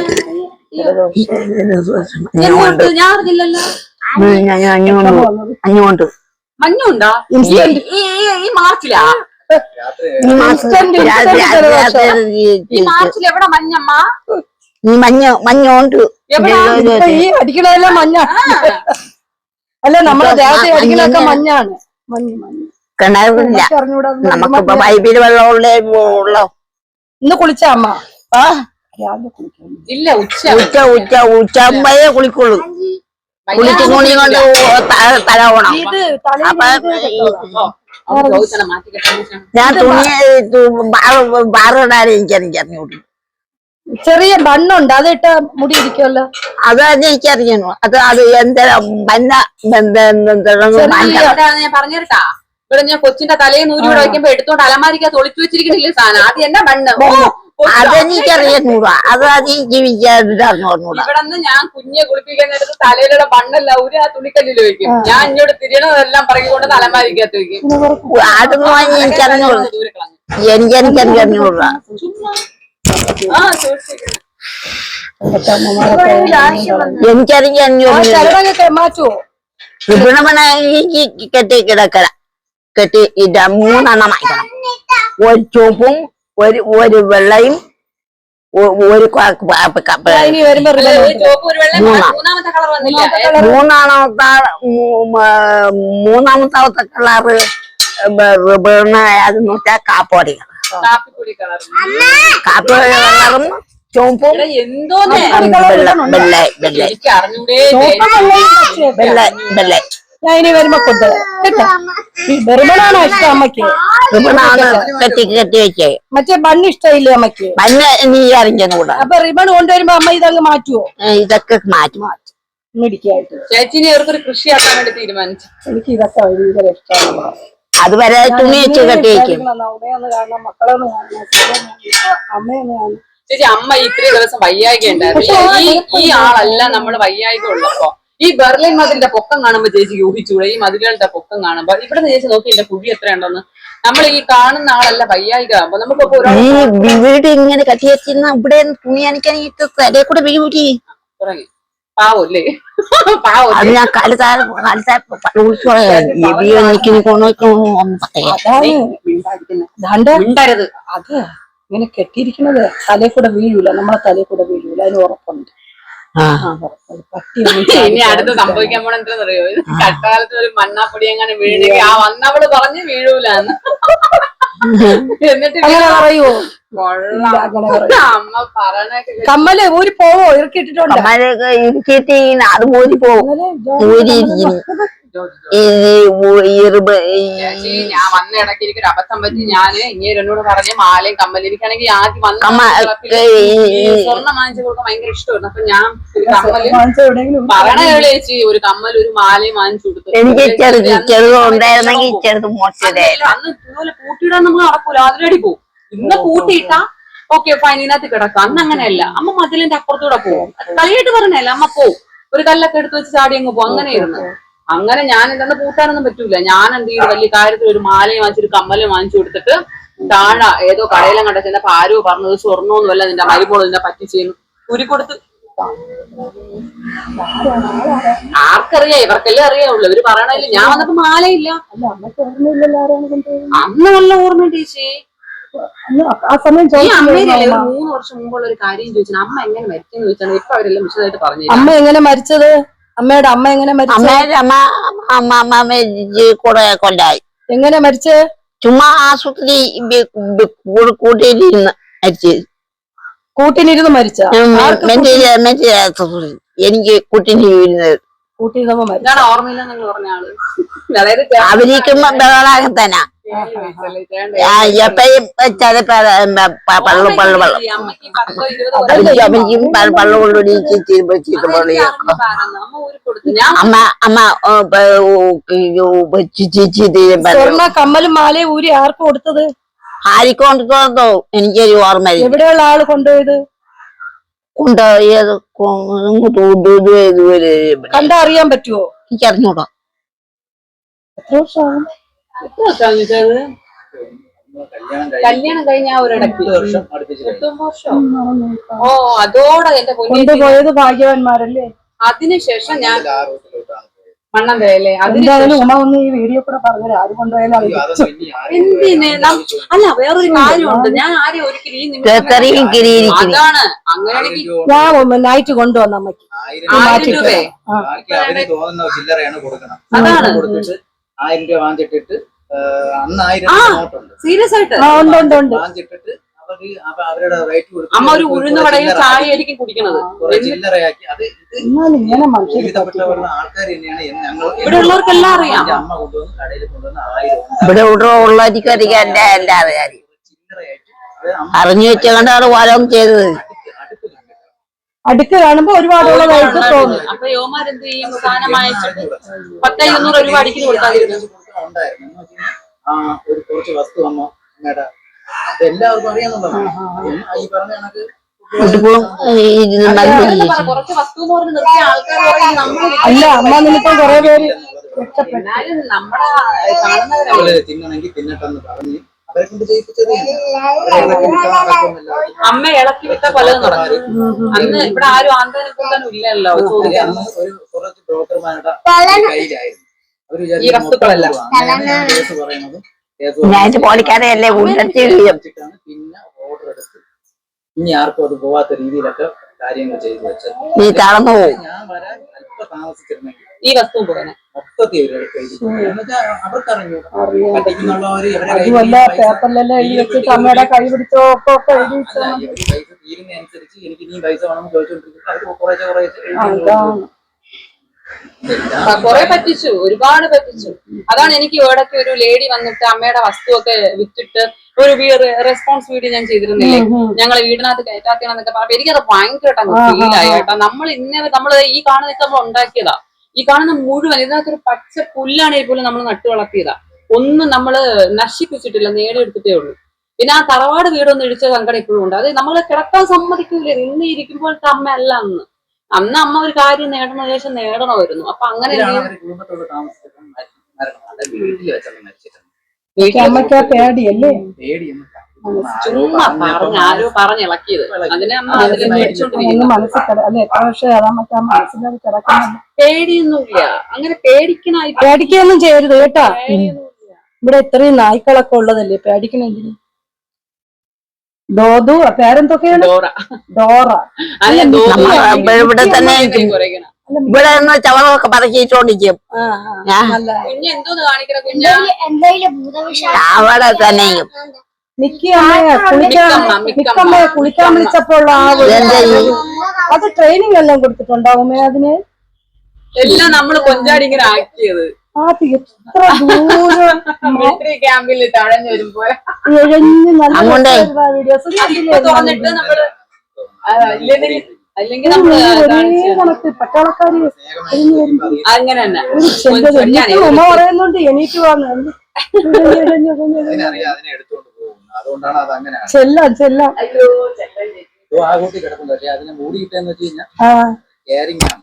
Speaker 3: ഞാൻ അറിഞ്ഞില്ലല്ലോ. മഞ്ഞുണ്ടോ ഈ മാർച്ചിലാ? ഈ മാർച്ചിൽ എവിടെ മഞ്ഞമ്മ?
Speaker 1: മഞ്ഞുണ്ട്
Speaker 2: ഈ അടിക്കണതെല്ലാം മഞ്ഞ അല്ല നമ്മളെ ദേഹത്തെ അടിക്കലൊക്കെ മഞ്ഞാണ്.
Speaker 1: നമുക്കിപ്പോ പൈപ്പിൽ വെള്ളമുള്ളേ ഉള്ളോ.
Speaker 2: ഇന്ന് കുളിച്ച അമ്മ
Speaker 3: ഇല്ല
Speaker 1: ഉച്ചമ്പയേ കുളിക്കുള്ളൂ. കുളിച്ചു തുണി കൊണ്ട് തല പോണം. ഞാൻ തുണി ബാറിടാനും എനിക്കറിഞ്ഞൂടി.
Speaker 2: ചെറിയ ബണ്ണുണ്ട് അതിട്ട മുടി ഇരിക്കുമല്ലോ.
Speaker 1: അത് എനിക്കറിയണു. അത് എന്താ
Speaker 3: ഞാൻ പറഞ്ഞിട്ടാ ഇവിടെ ഞാൻ കൊച്ചിന്റെ തലയിൽ നൂരിവിടെ വയ്ക്കുമ്പോ എടുത്തോണ്ട് അലമാരിക്കകത്ത് ഒളിച്ചു വെച്ചിരിക്കുന്നില്ലേ സാധനം. അത് എന്നാ ബണ്ണ്
Speaker 1: അതെനിക്കറിയണൂടാ. അത് ജീവിക്കാറിഞ്ഞൂടാ.
Speaker 3: ഇവിടെ നിന്ന് ഞാൻ കുഞ്ഞെ കുളിപ്പിക്കാൻ നേരത്ത് തലയിലുള്ള ബണ്ണല്ല ഒരു ആ തുണിക്കല്ലിൽ വെക്കും. ഞാൻ ഇങ്ങോട്ട് തിരിയണതെല്ലാം പറകിക്കൊണ്ട് അലമാരിക്കകത്ത് വെക്കും.
Speaker 1: അതൊന്നും എനിക്കറിഞ്ഞൂടാ. എനിക്ക് 500 രൂപ. എനിക്കറിയാം 500
Speaker 2: മാറ്റുവോ?
Speaker 1: കെട്ടി കിടക്കല കെട്ടി 3 എണ്ണം വാങ്ങിക്കണം. ഒരു ചുവപ്പും ഒരു വെള്ളയും ഒരു
Speaker 2: ഇനി വരുമ്പോ
Speaker 1: മൂന്നാമത്തെ കളറ് അതെന്ന് വെച്ചാൽ കാപ്പോടി കാപ്പി കളറും ചുവപ്പും വെള്ള
Speaker 2: ഞാൻ ഇനി വരുമ്പോ കൊണ്ട് കേട്ടോ. റിബണാണോ ഇഷ്ടം അമ്മയ്ക്ക്?
Speaker 1: കെട്ടി വെച്ചേ.
Speaker 2: മറ്റേ ബണ്ണ് ഇഷ്ടമില്ലേ അമ്മയ്ക്ക്?
Speaker 1: മഞ്ഞ നീ അറിഞ്ഞു കൂടാ.
Speaker 2: അപ്പൊ റിബൺ കൊണ്ടുവരുമ്പോ അമ്മ ഇതങ്ങ് മാറ്റുവോ?
Speaker 1: ഇതൊക്കെ മാറ്റും.
Speaker 2: മിടിക്കായിട്ട്
Speaker 3: ചേച്ചിനെ ഇവർക്കൊരു കൃഷിയാക്കാൻ വേണ്ടി തീരുമാനിച്ചു.
Speaker 2: എനിക്ക് ഇതൊക്കെ ഭയങ്കര ഇഷ്ടമാണ്.
Speaker 1: അതുവരെ തുണി വെച്ച് കെട്ടി വെക്കും.
Speaker 2: അമ്മയൊന്ന് കാണണം, മക്കളൊന്ന് കാണണം, അമ്മയൊന്ന് കാണണം.
Speaker 3: ചേച്ചി അമ്മ ഇത്രയും ദിവസം വയ്യായിക ഉണ്ടായിരുന്നു. ഈ ആളല്ല നമ്മള് വയ്യായിക ഉള്ളപ്പോ ഈ ബെർലിൻ മതിലിന്റെ പൊക്കം കാണുമ്പോ ചേച്ചിക്ക് ഊഹിച്ചൂടെ? ഈ മതിലുകളുടെ പൊക്കം കാണുമ്പോ ഇവിടെ നിന്ന് ചേച്ചി നോക്കി എന്റെ കുഴി എത്രയുണ്ടെന്ന്. നമ്മൾ ഈ കാണുന്ന ആളല്ല വയ്യായിക ആകുമ്പോ നമുക്കിപ്പോ
Speaker 1: ഈ വീട് ഇങ്ങനെ കെട്ടി വെച്ചിരുന്ന ഇവിടെ തുണി അണിക്കാൻ തലേ കൂടെ വീഴൂരി
Speaker 3: തുടങ്ങി. പാവല്ലേ പാവം.
Speaker 1: അത് ഞാൻ
Speaker 3: മിണ്ടരുത്.
Speaker 2: അത് ഇങ്ങനെ കെട്ടിയിരിക്കുന്നത് തലേ കൂടെ വീഴൂല, നമ്മളെ തലേ കൂടെ വീഴൂല, അതിന് ഉറപ്പുണ്ട്.
Speaker 3: ഇനി അടുത്ത് സംഭവിക്കാൻ പോണ എന്താണെന്നറിയോ? കട്ടാലത്ത് ഒരു മണ്ണാപ്പൊടി എങ്ങനെ വീഴുക ആ വന്നവള് പറഞ്ഞ് വീഴൂലെന്ന്. എന്നിട്ട്
Speaker 2: പറയുവോ?
Speaker 3: അമ്മ പറയണൊക്കെ
Speaker 2: കമ്മല് ഊരി പോവോ? ഇറക്കിയിട്ടിട്ടുണ്ട്.
Speaker 1: ഇരിക്കിട്ട് അത് ഊരി പോവും.
Speaker 3: ഞാൻ വന്ന ഇടയ്ക്ക് എനിക്കൊരു അബദ്ധം പറ്റി. ഞാന് ഇങ്ങനെ എന്നോട് പറഞ്ഞ് മാലയും കമ്മലും എനിക്കാണെങ്കിൽ ആദ്യം വന്ന സ്വർണ്ണം വാങ്ങിച്ചു കൊടുക്കാൻ ഭയങ്കര ഇഷ്ടമായിരുന്നു. അപ്പൊ ഞാൻ ഒരു കമ്മല് പറയണ ചേച്ചി ഒരു കമ്മൽ ഒരു മാലയും വാങ്ങിച്ചു കൊടുത്തു.
Speaker 1: എനിക്ക് ചെറുതുണ്ടായിരുന്നെങ്കിൽ ചെറുത്
Speaker 3: അന്ന് ഇതുപോലെ പൂട്ടിയിടാൻ നമ്മൾ നടക്കൂല, അതിലടി പോവും. ഇന്ന് പൂട്ടിയിട്ടാ ഓക്കെ ഫൈൻ, ഇതിനകത്ത് കിടക്കാം. അന്ന് അങ്ങനെയല്ല, അമ്മ മതിലിന്റെ അപ്പുറത്തൂടെ പോവും. കളിയായിട്ട് പറഞ്ഞല്ല, അമ്മ പോവും, ഒരു കല്ലൊക്കെ എടുത്ത് വെച്ച് ചാടി അങ്ങ് പോകും. അങ്ങനെയായിരുന്നു. അങ്ങനെ ഞാൻ ഇതൊന്നും പൂട്ടാനൊന്നും പറ്റൂല. ഞാൻ എന്ത് ചെയ്യും, വലിയ കാര്യത്തിൽ ഒരു മാലയും വാങ്ങിച്ചൊരു കമ്മലും വാങ്ങിച്ചു കൊടുത്തിട്ട് താഴെ ഏതോ കടയിലും കണ്ട ചെന്നപ്പോ ആരോ പറഞ്ഞത് സ്വർണ്ണമൊന്നുമല്ല നിന്റെ മരുമോള് നിന്നെ പറ്റിച്ചേന്നു ഉരുക്കൊടുത്ത്. ആർക്കറിയാം? ഇവർക്കെല്ലാം അറിയാവുള്ളൂ. ഇവര് പറയണില്ല. ഞാൻ വന്നപ്പോ മാലയില്ല. അന്ന് നല്ല ഓർമ്മയുണ്ട് ചേച്ചി.
Speaker 2: ആ സമയം
Speaker 3: ഈ അമ്മയിലല്ലേ ഒരു 3 വർഷം മുമ്പുള്ള ഒരു കാര്യം ചോദിച്ചാൽ അമ്മ എങ്ങനെ മരിച്ചെന്ന് ചോദിച്ചാൽ ഇപ്പൊ അവരെല്ലാം വിശദമായിട്ട് പറഞ്ഞു.
Speaker 2: അമ്മ എങ്ങനെ മരിച്ചത്? അമ്മയുടെ അമ്മ എങ്ങനെ മരിച്ചത്?
Speaker 1: കൂടെ കൊല്ലായി.
Speaker 2: എങ്ങനെ മരിച്ചേ?
Speaker 1: ചുമ്മാ ആശുപത്രി കൂട്ടിയിരുന്ന് മരിച്ചത്.
Speaker 2: കൂട്ടിനിരുന്ന് മരിച്ച?
Speaker 1: എനിക്ക് കൂട്ടിനിരുന്നത്
Speaker 2: കൂട്ടിയിരുന്നപ്പോ
Speaker 3: ഓർമ്മയില്ലെന്ന് പറഞ്ഞ ആള്
Speaker 1: അവരിക്കുമ്പോ ബഹളാകെ തന്നെ എപ്പോഴും ചിലപ്പോ പള്ളു കൊണ്ടൊരു
Speaker 2: സ്വർണ്ണ കമ്മലും മാലയും ഊരി ആർക്ക് കൊടുത്തത്?
Speaker 1: ആരിക്കൊണ്ടോ എനിക്കൊരു ഓർമ്മ.
Speaker 2: എവിടെയുള്ള ആള് കൊണ്ടുപോയത്?
Speaker 1: കൊണ്ടുപോയത്
Speaker 2: കണ്ടറിയാൻ പറ്റുമോ?
Speaker 1: എനിക്കറിഞ്ഞൂടാ.
Speaker 2: എത്ര വർഷമാണ്?
Speaker 3: കല്യാണം കഴിഞ്ഞ ഒരിടയ്ക്ക് 8 വർഷം. ഓ അതോടെ എന്റെ
Speaker 2: കൊണ്ടുപോയത് ഭാഗ്യവാന്മാരല്ലേ.
Speaker 3: അതിനുശേഷം ഞാൻ മണ്ണന്തരല്ലേ.
Speaker 2: എന്തായാലും ഉമ്മ ഒന്ന് ഈ വീഡിയോ കൂടെ പറഞ്ഞത് ആര് കൊണ്ടുപോയാലും
Speaker 3: എന്തിന്? അല്ല വേറൊരു കാര്യമുണ്ട്. ഞാൻ ആരെയും ഒരിക്കലും അതാണ് അങ്ങനെയാണെങ്കിൽ
Speaker 2: ഞാൻ നൈറ്റ് കൊണ്ടുവന്ന അമ്മയ്ക്ക്
Speaker 3: 1000 രൂപയെ അതാണ്
Speaker 4: 1000 രൂപ വാങ്ങിച്ചിട്ടിട്ട് അന്ന് 1000 നോട്ടുണ്ട്.
Speaker 3: സീരിയസ് ആയിട്ട്
Speaker 4: വാങ്ങിച്ചിട്ടിട്ട് അവരുടെ റേറ്റ് കൊടുത്ത്
Speaker 3: അമ്മ ഒരു ഉഴുന്ന വടയും ചായ ആയിരിക്കും കുടിക്കണത്.
Speaker 4: ചില്ലറയാക്കി അത്
Speaker 2: ഇങ്ങനെ
Speaker 4: ജീവിതപ്പെട്ടവരുടെ ആൾക്കാർ തന്നെയാണ്.
Speaker 3: ഇവിടെ ഉള്ളവർക്കെല്ലാം അറിയാം.
Speaker 4: അമ്മ കൊണ്ടുവന്ന് കടയിൽ കൊണ്ടുവന്ന് 1000
Speaker 1: ഇവിടെ ഉള്ളവർക്ക് എന്റെ അറിയാം. അറിഞ്ഞു വെച്ചുകൊണ്ടാണ് ഓരോന്നും ചെയ്തത്.
Speaker 2: അടുക്ക് കാണുമ്പോ ഒരുപാടുള്ളതായിട്ട് തോന്നും.
Speaker 3: അപ്പൊ യോമാരെന്ത് ചെയ്യും? സാധനം വാങ്ങിച്ചിട്ട് 10-200 രൂപ അടിക്കുന്നു കൊടുക്കാതിരുന്നു.
Speaker 4: ഒരു കുറച്ച് വസ്തു അമ്മ അമ്മയുടെ എല്ലാവർക്കും അറിയാന്നുള്ളതാണ്. ഈ പറഞ്ഞ കണക്ക്
Speaker 3: കുറച്ച് വസ്തു എന്ന് പറഞ്ഞ് നിർത്തിയ ആൾക്കാർ
Speaker 2: അല്ല അമ്മ നിമിത്തം കുറെ പേര്
Speaker 3: നമ്മുടെ കാണുന്നവരല്ലേ
Speaker 4: തിന്നണമെങ്കിൽ തിന്നട്ടെന്ന് പറഞ്ഞ് അവരെ കൊണ്ട് ചെയ്യിപ്പിച്ചത്
Speaker 3: അമ്മ ഇളക്കി വിട്ട പലതും നടക്കും. അന്ന് ഇവിടെ ആരും ആന്തനും കൂട്ടാനും ഇല്ലല്ലോ ചോദിക്കാൻ.
Speaker 4: അന്ന് ഒരു കുറച്ച് ബ്രോക്കർമാരുടെ കയ്യിലായിരുന്നു. അവര്
Speaker 3: ഈ വസ്തുക്കളല്ല
Speaker 4: കേസ് പറയുന്നതും
Speaker 1: പോളിക്കാരെയല്ലേ
Speaker 4: വെച്ചിട്ടാണ് പിന്നെ ഓർഡർ എടുത്ത് ഇനി ആർക്കും അത് പോവാത്ത രീതിയിലൊക്കെ കാര്യങ്ങൾ ചെയ്തു വെച്ചത്.
Speaker 1: നീ തളർന്നു പോകും.
Speaker 4: ഞാൻ വരാൻ അല്പം താമസിച്ചിരുന്നെങ്കിൽ
Speaker 3: ഈ വസ്തു പോലെ
Speaker 4: മൊത്തത്തിൽ അവർക്കറിഞ്ഞു പറ്റിക്കുന്നുള്ളവര് ഇവരെ
Speaker 2: അതുമല്ല പേപ്പറിലെല്ലാം എഴുതി വെച്ചിട്ട് അമ്മയുടെ കൈ പിടിച്ചോ ഒക്കെ എഴുതി വെച്ചോ.
Speaker 4: ഇവര് പൈസ തീരുന്നതനുസരിച്ച് എനിക്ക് നീ പൈസ വേണമെന്ന് ചോദിച്ചോണ്ടിരിക്കുന്നത് അവര് കുറേശ്ശെ
Speaker 2: അതാണ്
Speaker 3: കൊറേ പറ്റിച്ചു, ഒരുപാട് പറ്റിച്ചു. അതാണ് എനിക്ക് ഇവിടൊക്കെ ഒരു ലേഡി വന്നിട്ട് അമ്മയുടെ വസ്തുവൊക്കെ വിറ്റിട്ട് ഒരു റെസ്പോൺസ് വീഡിയോ ഞാൻ ചെയ്തിരുന്നില്ലേ, ഞങ്ങളെ വീടിനകത്ത് കയറ്റാത്തന്നൊക്കെ പറഞ്ഞപ്പോ എനിക്കത് ഭയങ്കരമായിട്ട് ഫീൽ ആയി കേട്ടോ. നമ്മള് ഈ കാണുന്ന നമ്മൾ ഉണ്ടാക്കിയതാ, ഈ കാണുന്ന മുഴുവൻ ഇതിനകത്തൊരു പച്ച പുല്ലാണെങ്കിൽ പോലും നമ്മൾ നട്ടു വളർത്തിയതാ. ഒന്നും നമ്മള് നശിപ്പിച്ചിട്ടില്ല, നേടിയെടുത്തിട്ടേ ഉള്ളൂ. പിന്നെ ആ തറവാട് വീടൊന്നും ഇടിച്ച സങ്കടം ഇപ്പോഴും ഉണ്ട്. അത് നമ്മള് കിടക്കാൻ സമ്മതിക്കില്ലേ, നിന്ന് ഇരിക്കുമ്പോഴത്തെ അമ്മ അല്ല അന്ന്. അന്ന് അമ്മ ഒരു കാര്യം നേടണ ശേഷം നേടണമായിരുന്നു. അപ്പൊ അങ്ങനെ
Speaker 4: കുടുംബത്തോട് താമസിച്ചിട്ടും വീട്ടിൽ വെച്ചാൽ മരിച്ചിട്ടുണ്ട്.
Speaker 2: അമ്മയ്ക്ക് പേടിയല്ലേ?
Speaker 4: പേടിയൊന്നും
Speaker 3: ചുമ്മാ ആരോ പറഞ്ഞിളക്കിയത്. അതിനെ അമ്മ അതിൽ മേടിച്ചോണ്ടിരിക്കുന്നു.
Speaker 2: അല്ലെ എത്ര വർഷം അതാമത്തെ ആ മനസ്സിലത് കിടക്കുന്നില്ല.
Speaker 3: പേടിയൊന്നുമില്ല, അങ്ങനെ പേടിക്കണായി
Speaker 2: പേടിക്കുകയൊന്നും ചെയ്യരുത് കേട്ടാ. ഇവിടെ ഇത്രയും നായ്ക്കളൊക്കെ ഉള്ളതല്ലേ, പേടിക്കണെന്തിന്? ഡോദു പേരെന്തൊക്കെയാണ്? ഡോറ.
Speaker 1: ഇവിടെ തന്നെ ഇവിടെ നിന്ന് ചവറൊക്കെ പറക്കിട്ടോണ്ടിരിക്കും. അവിടെ തന്നെയും
Speaker 2: മിക്കമ്മയെ കുളിക്കാൻ വിളിച്ചപ്പോൾ അത് ട്രെയിനിങ് എല്ലാം കൊടുത്തിട്ടുണ്ടാവുമേ അതിന്?
Speaker 3: എല്ലാം നമ്മള് കൊഞ്ചാടി ഇങ്ങനെ ആക്കിയത്.
Speaker 2: എത്ര ദൂരം
Speaker 3: മിലിറ്ററി ക്യാമ്പിൽ തഴഞ്ഞു വരുമ്പോ
Speaker 2: വീഡിയോസ്
Speaker 3: തുറന്നിട്ട് നമ്മള് അല്ലെങ്കിൽ നമ്മള്
Speaker 2: പട്ടാളക്കാര്
Speaker 3: അങ്ങനെ തന്നെ
Speaker 2: ഉമ്മ പറയുന്നുണ്ട് എണീറ്റ് വന്നു ചെല്ലാം ചെല്ലാം.
Speaker 4: ആ കൂട്ടി കിടക്കുന്നത് പക്ഷെ അതിനെ മൂടിയിട്ടെന്ന് വെച്ച് കഴിഞ്ഞാൽ കെയറിംഗ് ആണ്.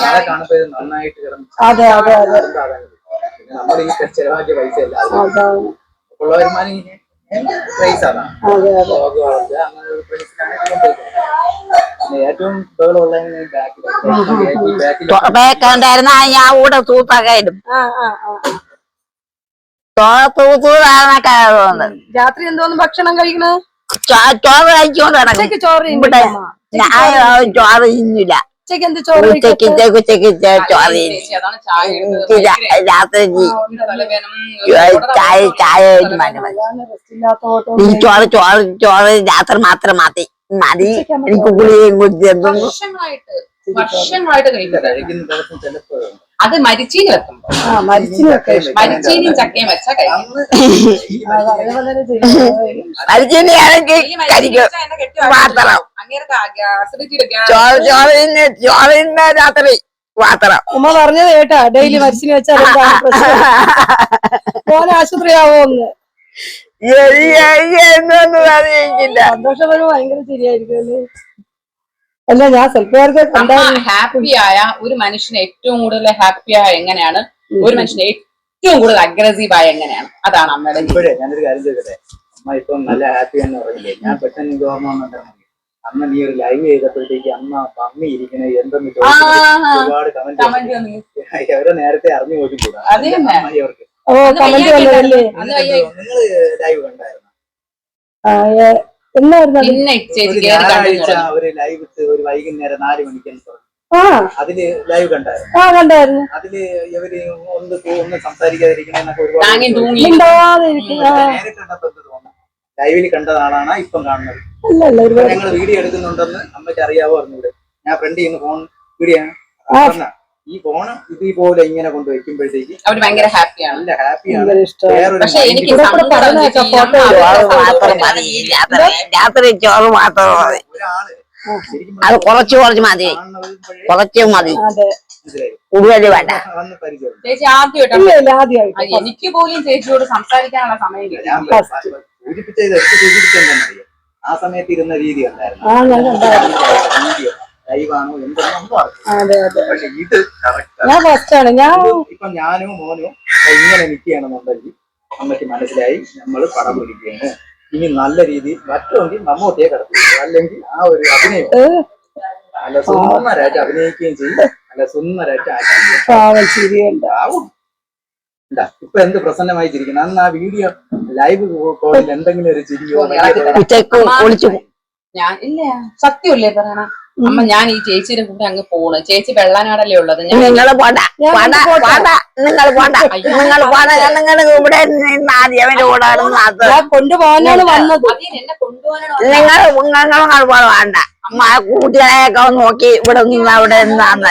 Speaker 4: ആളെ കാണുമ്പോ നന്നായിട്ട് കിടന്നു.
Speaker 2: അതെ അതെ അതെ.
Speaker 4: നമ്മൾ ഈ ചെലവാക്കിയ പൈസ അല്ല ഉള്ള വരുമാനം പ്രൈസ് അതാണ്. അങ്ങനെ ഒരു പ്രൈസിലാണ് ഏറ്റവും ബഹളമുള്ള
Speaker 1: ബാക്കിലുണ്ടായിരുന്ന ഞാൻ കൂടെ തൂത്താക്കായിരുന്നു.
Speaker 2: രാത്രി എന്തോന്ന് ഭക്ഷണം കഴിക്കണ?
Speaker 1: ചോറ് കഴിച്ചോണ്ട് കിടക്കും.
Speaker 2: ചോറ്
Speaker 1: ഞാൻ ചോറ് ഇന്നില്ല.
Speaker 2: ഉച്ചക്ക് എന്ത് ചോറ്?
Speaker 1: ഉച്ചക്ക് ചോറ് രാത്രി ചായ ചോറ് ചോറ് ചോറ് രാത്രി മാത്രം മതി മതി. എനിക്ക് ഗുളികയും കുടിച്ചു
Speaker 3: വർഷങ്ങളായിട്ട് കഴിക്കുന്ന ദിവസം ചിലപ്പോ അത് മരിച്ചീനി വെക്കുമ്പോ മരിച്ചീനിയും ചക്കയും വെച്ചാ കഴിക്കും.
Speaker 1: രാത്രി മാത്രം.
Speaker 2: ഉമ്മ പറഞ്ഞത് കേട്ടാ, ഡെയിലി മരിച്ചിന് വെച്ചാൽ പോലെ ആശുപത്രി ആവോന്ന്. സന്തോഷപരം ഭയങ്കര ശരിയായിരിക്കും അല്ലേ? അല്ല ഞാൻ സ്വല്പം
Speaker 3: ഹാപ്പിയായ ഒരു മനുഷ്യന് ഏറ്റവും കൂടുതൽ ഹാപ്പിയായ എങ്ങനെയാണ്, ഒരു മനുഷ്യന് ഏറ്റവും കൂടുതൽ അഗ്രസീവ് ആയ എങ്ങനെയാണ്, അതാണ് അമ്മയുടെ.
Speaker 4: ഇപ്പോഴേ ഞാനൊരു കാര്യം ചോദിക്കട്ടെ, അമ്മ ഇപ്പം നല്ല ഹാപ്പി എന്ന് പറഞ്ഞില്ലേ? ഞാൻ പെട്ടെന്ന് എനിക്ക് ഓർമ്മ വന്നിട്ടുണ്ടെങ്കിൽ അന്ന് നീ ഒരു ലൈവ് ചെയ്തപ്പോഴത്തേക്ക് അമ്മ പമ്മി ഇരിക്കുന്നത് എന്തെന്ന് ഒരുപാട് കമന്റ് അവരെ നേരത്തെ അറിഞ്ഞു പോയിക്കൂടാ. അവർക്ക് നിങ്ങൾ ലൈവ് കണ്ടായിരുന്നു? ഞായറാഴ്ച ഒരു ലൈവ് ഇട്ട് ഒരു വൈകുന്നേരം 4 മണിക്ക് അതില് ലൈവ് കണ്ടായിരുന്നു. അതില് ഇവര് ഒന്ന് സംസാരിക്കാതിരിക്കുന്നൊക്കെ ഒരുപാട് നേരിട്ടുണ്ടപ്പോ എന്ത് തോന്നുന്നു? ലൈവില് കണ്ടതാളാണ് ഇപ്പം കാണുന്നത്. ഞങ്ങൾ വീഡിയോ എടുക്കുന്നുണ്ടെന്ന് അമ്മയ്ക്ക് അറിയാവോ? അറിഞ്ഞൂടെ? ഞാൻ ഫ്രണ്ട് ചെയ്യുന്ന ഫോൺ വീഡിയോ ആണ്. ഈ ഫോണ് ഇതുപോലെ ഇങ്ങനെ കൊണ്ട് വെക്കുമ്പോഴത്തേക്ക്
Speaker 3: അവര് ഭയങ്കര ഹാപ്പിയാണ്.
Speaker 4: നല്ല ഹാപ്പിയാണ്.
Speaker 1: പക്ഷെ എനിക്ക് രാത്രി ചോറ് മാത്രം മതി. അത് കുറച്ച് മതി, കുറച്ച് മതി, കൂടുതൽ വേണ്ട.
Speaker 3: ചേച്ചി ആദ്യമായിട്ട് എനിക്ക് പോലും ചേച്ചിയോട് സംസാരിക്കാനുള്ള സമയം
Speaker 4: സൂചിപ്പിച്ചെന്നറിയോ? ആ സമയത്ത് ഇരുന്ന രീതി ഉണ്ടായിരുന്നു. ലൈവാണോ എന്തെന്നൊന്നും പക്ഷെ ഇത് ഇപ്പൊ ഞാനോ മോനോ ഇങ്ങനെ നിൽക്കുകയാണെന്നുണ്ടെങ്കിൽ അമ്മയ്ക്ക് മനസ്സിലായി നമ്മൾ പടം പിടിക്കുകയാണ്. ഇനി നല്ല രീതിയിൽ പറ്റുമെങ്കിൽ മമ്മൂട്ടിയെ കിടക്കും, അല്ലെങ്കിൽ ആ ഒരു അഭിനയം നല്ല സുന്ദരമായിട്ട് അഭിനയിക്കുകയും ചെയ്യും, നല്ല സുന്ദരമായിട്ട് ആവും. ഇപ്പൊ എന്ത് പ്രസന്നമായി ചിരിക്കണം. അന്ന് ആ വീഡിയോ ലൈവ് കോളിൽ എന്തെങ്കിലും ഒരു ചിരിയോ
Speaker 3: ഞാൻ ഇല്ല, സത്യമല്ലേ പറയണ അമ്മ. ഞാൻ ഈ ചേച്ചിയുടെ കൂടെ അങ്ങ് പോണ്. ചേച്ചി വെള്ളനാടല്ലേ ഉള്ളത്.
Speaker 1: നിങ്ങൾ പോണ്ട, നിങ്ങൾ പോണ്ട, നിങ്ങൾ ഇവിടെ ആദ്യമന്റെ കൂടെ
Speaker 2: കൊണ്ടുപോകാനാണ് വന്നത്.
Speaker 3: എന്നെ കൊണ്ടുപോകാനാണ്
Speaker 1: നിങ്ങൾ വേണ്ട. കുട്ടികളെയൊക്കെ നോക്കി ഇവിടെ നിന്ന് അവിടെ നിന്നാണ്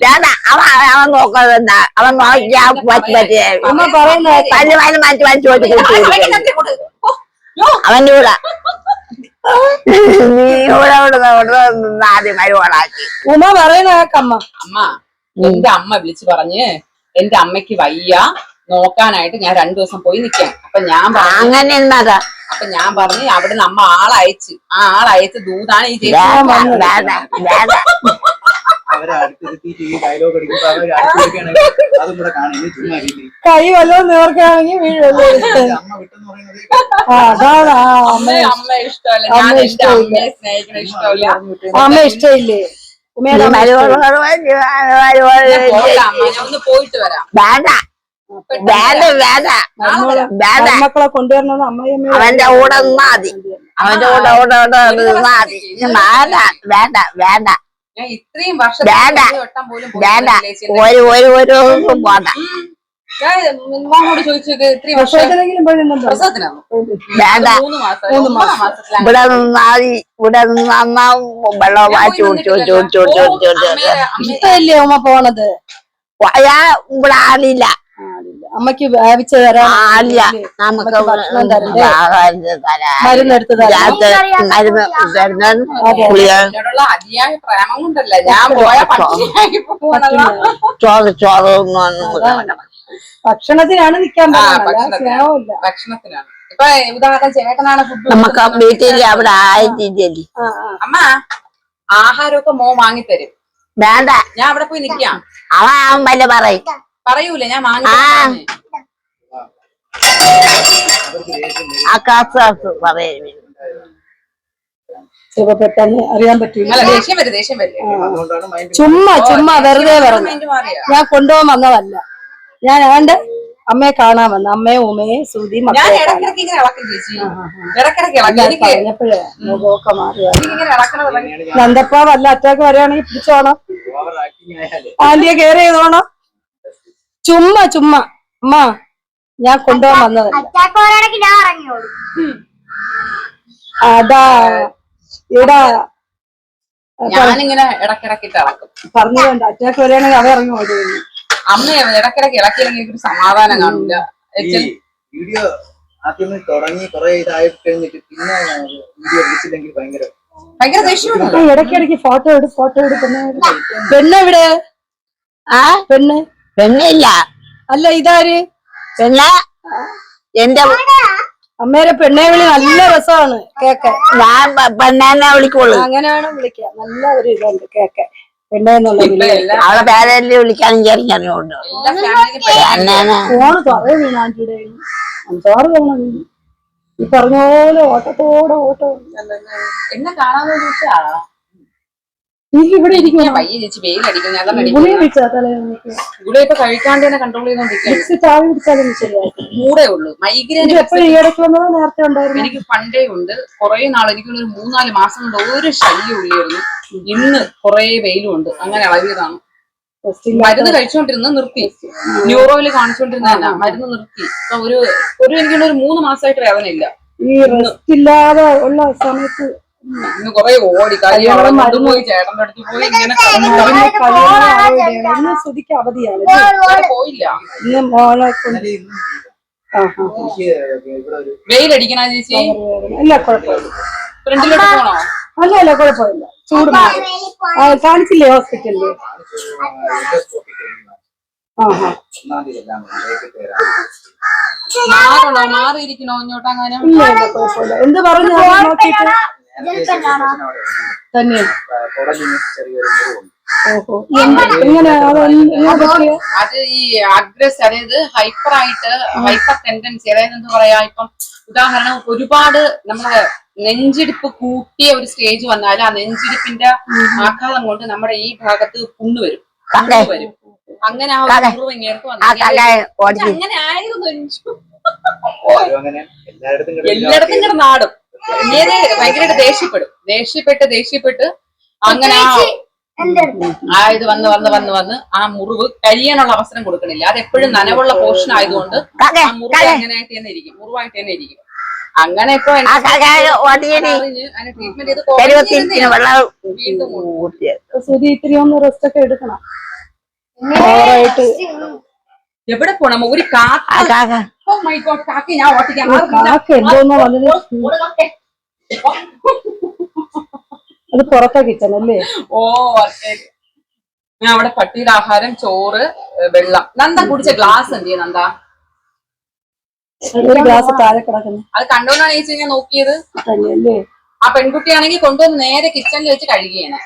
Speaker 1: വേണ്ട. അവൻ നോക്കുന്നത് എന്താ, അവൻ നോക്കിയാ പറ്റിയ പല്ല് മാറ്റി മാറ്റി അവന്റെ കൂടെ നീ ഇവിടെ ആദ്യം മരുവോളാക്കി
Speaker 2: ഉമ്മ പറയണ അമ്മ.
Speaker 3: അമ്മ എന്റെ അമ്മ വിളിച്ചു പറഞ്ഞ് എന്റെ അമ്മയ്ക്ക് വയ്യ നോക്കാനായിട്ട് ഞാൻ 2 ദിവസം പോയി നിൽക്കാം. അപ്പൊ ഞാൻ
Speaker 1: അങ്ങനെ
Speaker 3: അപ്പൊ ഞാൻ പറഞ്ഞു അവിടുന്ന് അമ്മ ആളയച്ച്, ആ ആളയച്ച് ദൂതാണ് ഈ ചേച്ചി.
Speaker 2: കൈ വല്ലതും നേർക്കാണെങ്കിൽ വീഴുമല്ലോ. അതാണ്
Speaker 3: അമ്മ ഇഷ്ടമല്ല, ഞാൻ എന്റെ അമ്മയെ സ്നേഹിക്കണ ഇഷ്ടമല്ല.
Speaker 2: അമ്മ ഇഷ്ടമില്ലേ?
Speaker 3: ഞാൻ ഒന്ന് പോയിട്ട് വരാം.
Speaker 2: മക്കളെ കൊണ്ടുവരണത് അമ്മയമ്മ
Speaker 1: അവന്റെ കൂടെ നിന്നാ മതി, അവന്റെ കൂടെ നിന്നാ മതി. വേണ്ട വേണ്ട
Speaker 3: ഞാൻ ഇത്രയും വർഷം
Speaker 1: വേണ്ട ഒരു പോണ്ട.
Speaker 3: മോനോട് ചോദിച്ചത് ഇത്രയും വർഷം പ്രസവത്തിനാണ്.
Speaker 1: വേണ്ട
Speaker 3: 3 മാസം
Speaker 1: ഇവിടെ നിന്നാ മതി. ഇവിടെ നിന്നാ വെള്ളം വാച്ചു
Speaker 2: ഇഷ്ടമല്ലേ അമ്മ പോണത്?
Speaker 1: ഇവിടെ ആളില്ല,
Speaker 2: അമ്മക്ക് വ്യാപിച്ചു തരാൻ
Speaker 1: ആളില്ല. നമുക്ക്
Speaker 2: മരുന്നെടുത്ത്
Speaker 3: എന്നോടുള്ള അതിയായ പ്രേമം കൊണ്ടല്ല ഞാൻ പോയ
Speaker 2: ഭക്ഷണത്തിനാണ് നിക്കാൻ സ്നേഹമില്ല.
Speaker 3: ഭക്ഷണത്തിനാണ്. ഇപ്പൊ ഉദാഹരണം ചേട്ടനാണ് ഫുഡ്
Speaker 1: നമുക്ക് വീട്ടിൽ അവിടെ ആയിട്ടില്ലേ.
Speaker 3: അമ്മ ആഹാരമൊക്കെ മോ വാങ്ങിത്തരും.
Speaker 1: വേണ്ട,
Speaker 3: ഞാൻ അവിടെ പോയി നിക്കാം.
Speaker 1: അവൻ വല്ല പറയും,
Speaker 3: പറയൂല ഞാൻ വാങ്ങി.
Speaker 1: പറയും
Speaker 2: പെട്ടെന്ന് അറിയാൻ പറ്റില്ല.
Speaker 3: ദേഷ്യം വരും, ദേഷ്യം വരും.
Speaker 2: ചുമ്മാ വെറുതെ പറഞ്ഞു. ഞാൻ കൊണ്ടുപോകാൻ വന്നതല്ല. ഞാൻ അവന്റെ അമ്മയെ കാണാൻ വന്ന അമ്മയും ഉമ്മയെ സൂതി
Speaker 3: ഞാൻ ഇടക്കിടക്ക് ഇങ്ങനെ ഇളക്കും ചേച്ചി. ഇടക്കിടക്ക്
Speaker 2: പറഞ്ഞപ്പോഴേ മുഖമൊക്കെ മാറിയ നന്ദപ്പ വല്ല അറ്റാക്ക് വരികയാണെങ്കിൽ പിടിച്ചോണം, ആന്റിയെ കെയർ ചെയ്തോണം. ചുമ്മാ അമ്മ ഞാൻ കൊണ്ടുപോകാൻ വന്നതല്ല. അതാ ഇവിടെ
Speaker 3: ഞാനിങ്ങനെ ഇടക്കിടക്കിട്ട് ഇളക്കും.
Speaker 2: പറഞ്ഞു വേണ്ട, അറ്റാക്ക് വരികയാണെങ്കിൽ അവ ഇറങ്ങി ഓടുകയുള്ളൂ.
Speaker 3: അമ്മ ഇടക്കിടക്ക് ഇളക്കിയില്ലെങ്കിൽ എനിക്കൊരു സമാധാനം കാണില്ല.
Speaker 4: വീഡിയോ ആദ്യം തുടങ്ങി കുറെ ഇതായിട്ട് കഴിഞ്ഞിട്ട് പിന്നെ വീഡിയോ എടുത്തില്ലെങ്കിൽ ഭയങ്കര
Speaker 3: ദേഷ്യമാണ്.
Speaker 2: ഇടയ്ക്കിടയ്ക്ക് ഫോട്ടോ എടു പെണ്ണെവിടെ?
Speaker 1: പെണ്ണില്ല.
Speaker 2: അല്ല ഇതാര്
Speaker 1: പെണ്ണ? എന്റെ
Speaker 2: അമ്മേരെ പെണ്ണെ വിളി നല്ല രസമാണ് കേക്കാൻ.
Speaker 1: ഞാൻ പെണ്ണെ വിളിക്കുള്ളൂ.
Speaker 2: അങ്ങനെയാണ് വിളിക്കുക. നല്ല ഒരു ഇതുണ്ട് കേക്കാൻ പെണ്ണെന്നുള്ള
Speaker 1: അവളെ പേരെല്ലാം വിളിക്കാനും അറിഞ്ഞുകൊണ്ട് ഫോണ്
Speaker 2: പറയുന്നു. ആന്റിയുടെ 5-6 തവണ ഈ പറഞ്ഞ പോലെ ഓട്ടത്തോടെ ഓട്ടം.
Speaker 3: എന്നെ കാണാതെ ചോദിച്ചാ
Speaker 2: ഇവിടെ ഇരിക്കുന്ന
Speaker 3: പയ്യെ ചേച്ചി വെയിലടിക്കും. ഞാൻ
Speaker 2: ഗുളിയൊക്കെ
Speaker 3: കഴിക്കാണ്ട് തന്നെ കൺട്രോൾ ചെയ്തോണ്ടിരിക്കും.
Speaker 2: ചാവി പിടിച്ചാലും ശരിയാക്കും.
Speaker 3: കൂടെ ഉള്ളൂ മൈഗ്രെയിൻ.
Speaker 2: എപ്പോഴും ഈ ഇടയ്ക്ക് വന്നതോ നേരത്തെ ഉണ്ടായിരുന്നു?
Speaker 3: എനിക്ക് പണ്ടേ ഉണ്ട്. കുറെ നാൾ എനിക്കൊരു 3-4 മാസം കൊണ്ട് ഒരു ശല്യം ഉള്ളിയായിരുന്നു. ഇന്ന് കുറെ വെയിലും ഉണ്ട്. അങ്ങനെ ഇളകിയതാണ്. മരുന്ന് കഴിച്ചുകൊണ്ടിരുന്ന നിർത്തി. ന്യൂറോയില് കാണിച്ചുകൊണ്ടിരുന്ന മരുന്ന് നിർത്തി. ഒരു എനിക്കൊരു 3 മാസമായിട്ട് വേദന ഇല്ല.
Speaker 2: ഈ റെസ്റ്റ് ഇല്ലാതെ ഉള്ള സമയത്ത്
Speaker 3: ഇന്ന് കൊറേ ഓടി കാര്യം പോയി ചേട്ടന്റെ അടുത്ത് പോയി ഇങ്ങനെ
Speaker 2: ശ്രുതിക്ക് അവധിയാണ്.
Speaker 3: പോയില്ല.
Speaker 2: ഇന്ന് മോളെ
Speaker 3: വെയിലടിക്കണ ചേച്ചി?
Speaker 2: ഇല്ല കുഴപ്പമില്ല.
Speaker 3: ഫ്രണ്ടിലോട്ട് പോണോ?
Speaker 2: അല്ല കുഴപ്പമില്ല. ചൂട് കാണിച്ചില്ലേ ഹോസ്പിറ്റലില്?
Speaker 3: മാറിയിരിക്കണോ ഇങ്ങോട്ടങ്ങനെ?
Speaker 2: ഇല്ല കുഴപ്പമില്ല. എന്ത് പറഞ്ഞു നോക്കിട്ട് തന്നെ ഓഹോ എങ്ങനെ
Speaker 3: അത് ഈ അഗ്രസ്, അതായത് ഹൈപ്പർ ആയിട്ട് ഹൈപ്പർ ടെൻഡൻസി, അതായത് എന്താ പറയാ, ഇപ്പം ഉദാഹരണം ഒരുപാട് നമ്മള് നെഞ്ചിടിപ്പ് കൂട്ടിയ ഒരു സ്റ്റേജ് വന്നാൽ ആ നെഞ്ചിടിപ്പിന്റെ ആഘാതം കൊണ്ട് നമ്മുടെ ഈ ഭാഗത്ത് പുണ്ണ് വരും. അങ്ങനെ ആ ഒരു മുറിവ് ഇങ്ങേർക്ക് വന്നു. അങ്ങനെ ആയിരുന്നു. എല്ലായിടത്തും ഇങ്ങനെ നാടും ഇങ്ങനെ ഭയങ്കരമായിട്ട് ദേഷ്യപ്പെട്ട് അങ്ങനെ ആ ഇത് വന്ന് ആ മുറിവ് കരിയാനുള്ള അവസരം കൊടുക്കണില്ല. അത് എപ്പോഴും നനവുള്ള പോർഷൻ ആയതുകൊണ്ട് ആ മുറിവ് അങ്ങനെ ആയിട്ട് തന്നെ ഇരിക്കും, മുറിവായിട്ട് തന്നെ ഇരിക്കും. അങ്ങനെ ഇപ്പൊ ട്രീറ്റ്മെന്റ് ചെയ്ത്
Speaker 2: ഇത്തിരി ഒന്ന് റെസ്റ്റ് ഒക്കെ എടുക്കണം.
Speaker 3: എവിടെ പോണം? ഒരു കാക്കി ഞാൻ ഓട്ടിക്കാം.
Speaker 2: അത് പുറത്തെ കിച്ചൺ അല്ലേ?
Speaker 3: ഓ ഞാൻ അവിടെ പട്ടിയുടെ ആഹാരം, ചോറ്, വെള്ളം. നന്ദ കുടിച്ച ഗ്ലാസ് എന്ത് ചെയ്യും നന്ദ?
Speaker 2: ഒരു ഗ്ലാസ് താഴെ കിടക്കുന്നു.
Speaker 3: അത് കണ്ടോണ്ടാണ് ചേച്ചി ഞാൻ നോക്കിയത്. ആ പെൺകുട്ടിയാണെങ്കിൽ കൊണ്ടുവന്ന് നേരെ കിച്ചണിൽ വെച്ച് കഴുകിയാണ്.